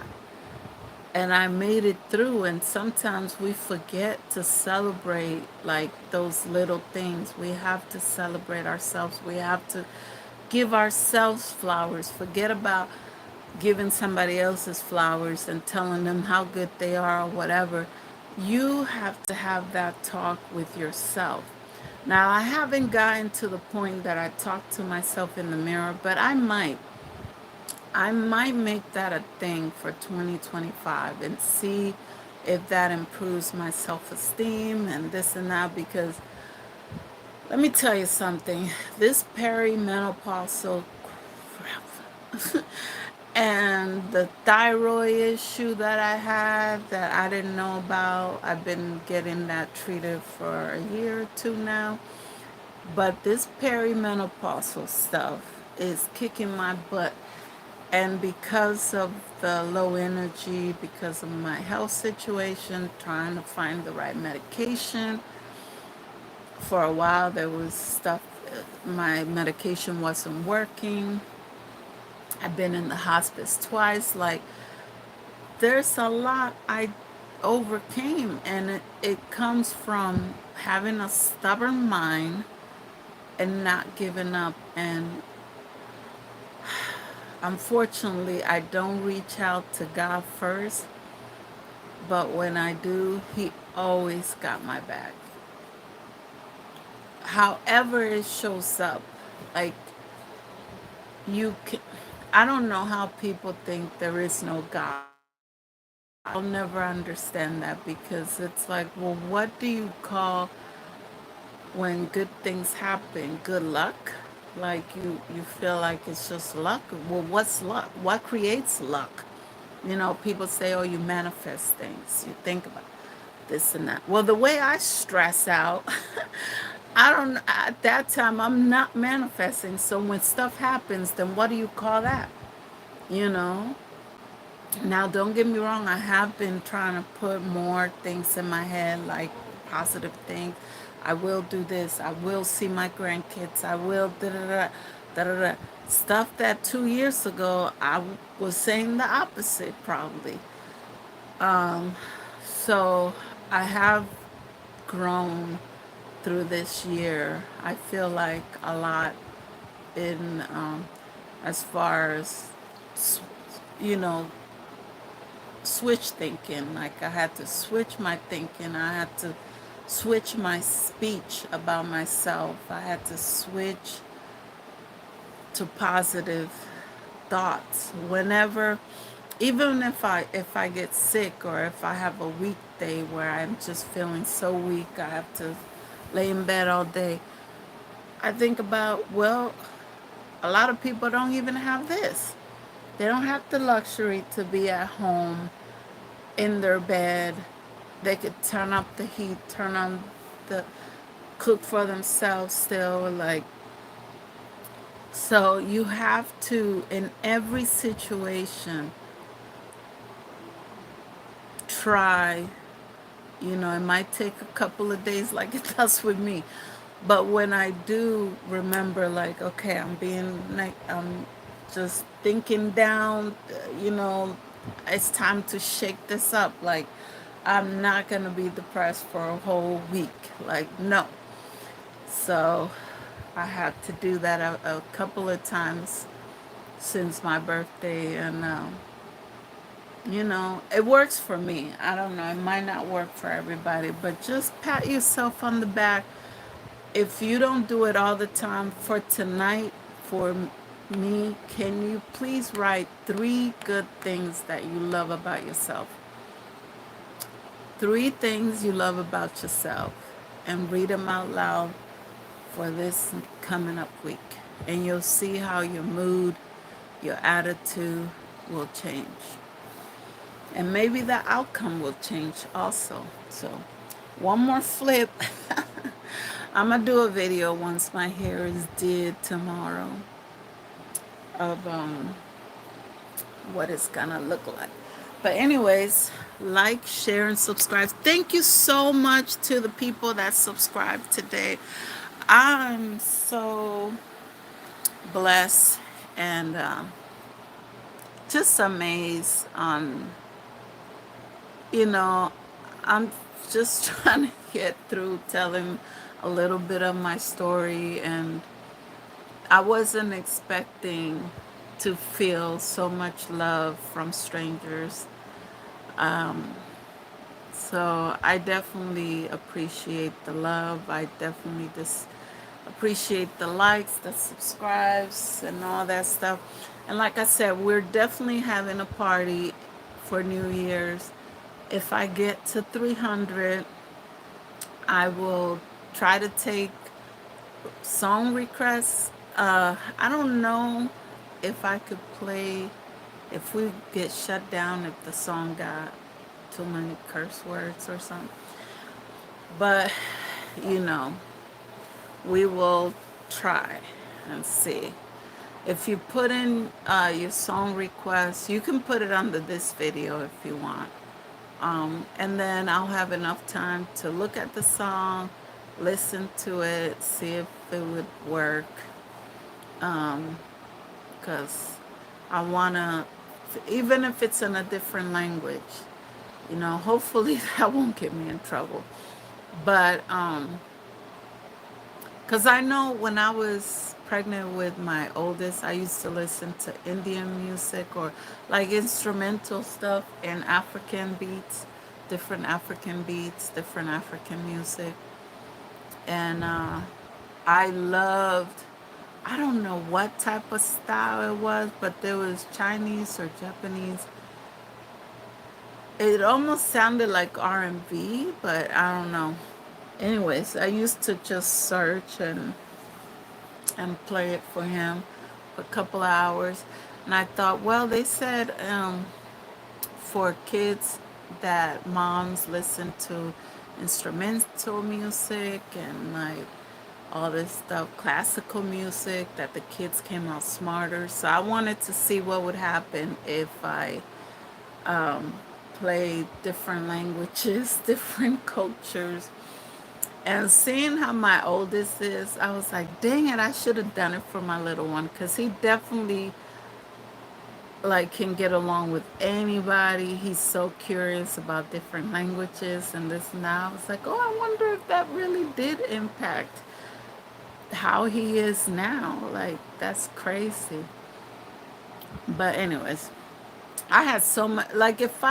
and I made it through. And sometimes we forget to celebrate like those little things. We have to celebrate ourselves. We have to give ourselves flowers. Forget about giving somebody else's flowers and telling them how good they are or whatever. You have to have that talk with yourself. Now, I haven't gotten to the point that I talk to myself in the mirror, but I might. I might make that a thing for 2025 and see if that improves my self esteem and this and that. Because let me tell you something, this perimenopausal crap and the thyroid issue that I had that I didn't know about, I've been getting that treated for a year or two now. But this perimenopausal stuff is kicking my butt. And because of the low energy, because of my health situation, trying to find the right medication, for a while there was stuff, my medication wasn't working. I've been in the hospice twice. Like, there's a lot I overcame, and it comes from having a stubborn mind and not giving up. And unfortunately, I don't reach out to God first, but when I do, He always got my back. However, it shows up, like, you can, I don't know how people think there is no God. I'll never understand that, because it's like, well, what do you call when good things happen? Good luck? Like, you feel like it's just luck? Well, what's luck? What creates luck? You know, people say, oh, you manifest things. You think about this and that. Well, the way I stress out, I don't, at that time, I'm not manifesting. So when stuff happens, then what do you call that? You know? Now, don't get me wrong, I have been trying to put more things in my head, like positive things. I will do this. I will see my grandkids. I will da da da da da da. Stuff that 2 years ago I was saying the opposite, probably. So I have grown through this year. I feel like a lot in as far as you know switch thinking. Like, I had to switch my thinking. I had to switch my speech about myself. I had to switch to positive thoughts whenever, even if I get sick, or if I have a weekday where I'm just feeling so weak, I have to lay in bed all day. I think about, well, a lot of people don't even have this. They don't have the luxury to be at home in their bed. They could turn up the heat, turn on the cook for themselves still. Like, so you have to, in every situation, try. It might take a couple of days, like it does with me. But when I do remember, like, okay, I'm just thinking down, it's time to shake this up. Like, I'm not going to be depressed for a whole week. Like, no. So I had to do that a couple of times since my birthday. And, it works for me. I don't know. It might not work for everybody, but just pat yourself on the back. If you don't do it all the time, for tonight, for me, can you please write 3 good things that you love about yourself? 3 things you love about yourself, and read them out loud for this coming up week. And you'll see how your mood, your attitude will change. And maybe the outcome will change also. So, one more flip. I'm going to do a video once my hair is did tomorrow of what it's going to look like. But anyways, like, share, and subscribe. Thank you so much to the people that subscribed today. I'm so blessed and just amazed on you know, I'm just trying to get through telling a little bit of my story, and I wasn't expecting to feel so much love from strangers. So I definitely appreciate the love. I definitely just appreciate the likes, the subscribes, and all that stuff. And like I said, we're definitely having a party for New Year's. If I get to 300, I will try to take song requests. I don't know if I could play, if we get shut down, if the song got too many curse words or something. But, you know, we will try and see. If you put in your song request, you can put it under this video if you want. And then I'll have enough time to look at the song, listen to it, see if it would work. Because I want to, even if it's in a different language, you know, hopefully that won't get me in trouble. But, because I know when I was pregnant with my oldest, I used to listen to Indian music or like instrumental stuff and African beats, different African music. And I loved, I don't know what type of style it was, but there was Chinese or Japanese. It almost sounded like R&B, but I don't know. Anyways, I used to just search and play it for him for a couple of hours. And I thought, well, they said for kids that moms listen to instrumental music and like all this stuff, classical music, that the kids came out smarter. So I wanted to see what would happen if I played different languages, different cultures. And seeing how my oldest is, I was like, dang it, I should have done it for my little one, because he definitely like can get along with anybody. He's so curious about different languages and this and that. I was like, oh, I wonder if that really did impact how he is now. Like, that's crazy. But anyways, I had so much, like, if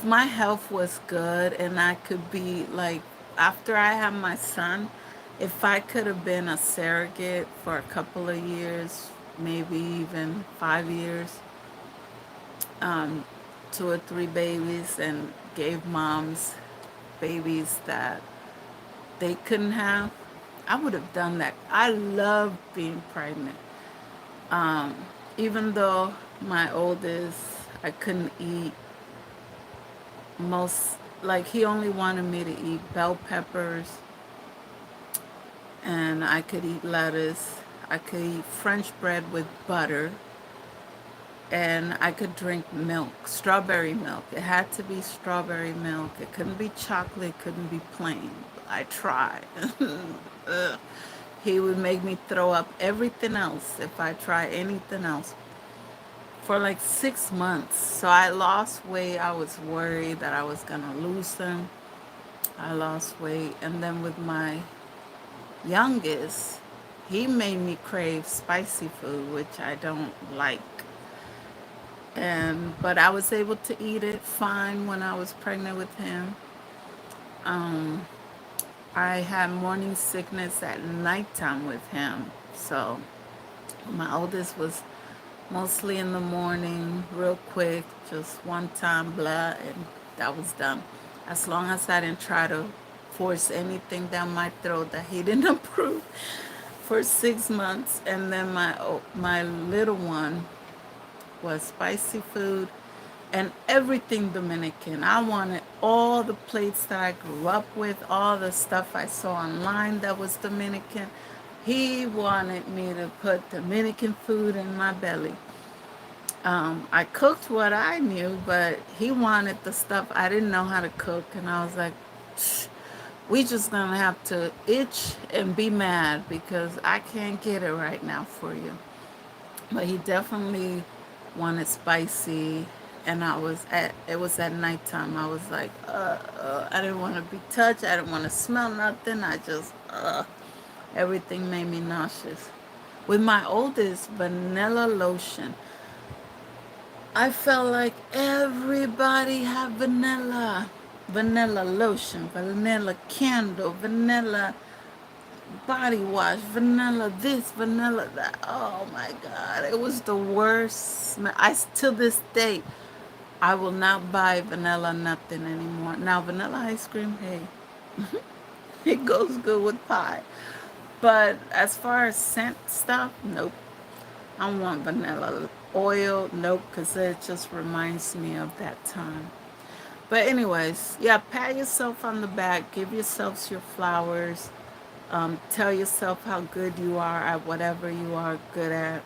my health was good and I could be like, after I had my son, if I could have been a surrogate for a couple of years, maybe even 5 years, 2 or 3 babies, and gave moms babies that they couldn't have, I would have done that. I love being pregnant. Even though my oldest, I couldn't eat most, like he only wanted me to eat bell peppers, and I could eat lettuce. I could eat French bread with butter, and I could drink milk, strawberry milk. It had to be strawberry milk. It couldn't be chocolate, it couldn't be plain. I tried. Ugh. He would make me throw up everything else if I try anything else for like 6 months. So I lost weight. I was worried that I was gonna lose them. I lost weight, and then with my youngest, he made me crave spicy food, which I don't like. And but I was able to eat it fine when I was pregnant with him. Um, I had morning sickness at nighttime with him. So my oldest was mostly in the morning, real quick, just one time, blah, and that was done. As long as I didn't try to force anything down my throat that he didn't approve for 6 months. And then my little one was spicy food and everything Dominican. I wanted all the plates that I grew up with, all the stuff I saw online that was Dominican. He wanted me to put Dominican food in my belly. I cooked what I knew, but he wanted the stuff I didn't know how to cook, and I was like, "Psh, we just gonna have to itch and be mad because I can't get it right now for you." But he definitely wanted spicy, and it was at nighttime. I was like, I didn't want to be touched. I didn't want to smell nothing. I just, everything made me nauseous. With my oldest, vanilla lotion. I felt like everybody had vanilla. Vanilla lotion, vanilla candle, vanilla body wash, vanilla this, vanilla that. Oh my God, it was the worst smell. To this day, I will not buy vanilla nothing anymore. Now, vanilla ice cream, hey, it goes good with pie. But as far as scent stuff, nope. I don't want vanilla oil, nope, because it just reminds me of that time. But anyways, yeah, pat yourself on the back, give yourselves your flowers, tell yourself how good you are at whatever you are good at.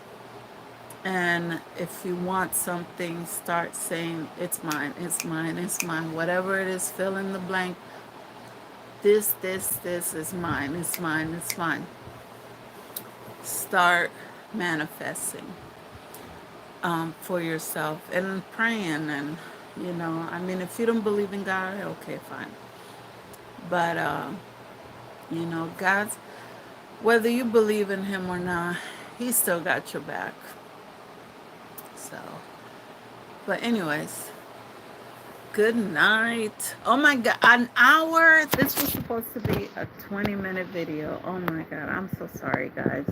And if you want something, start saying, it's mine, it's mine, it's mine. Whatever it is, fill in the blank. This is mine, it's mine, it's mine. Start manifesting for yourself and praying. And, I mean, if you don't believe in God, okay, fine. But, God's, whether you believe in Him or not, He still got your back. So, but anyways, good night. Oh my God, an hour? This was supposed to be a 20-minute video. Oh my God, I'm so sorry, guys.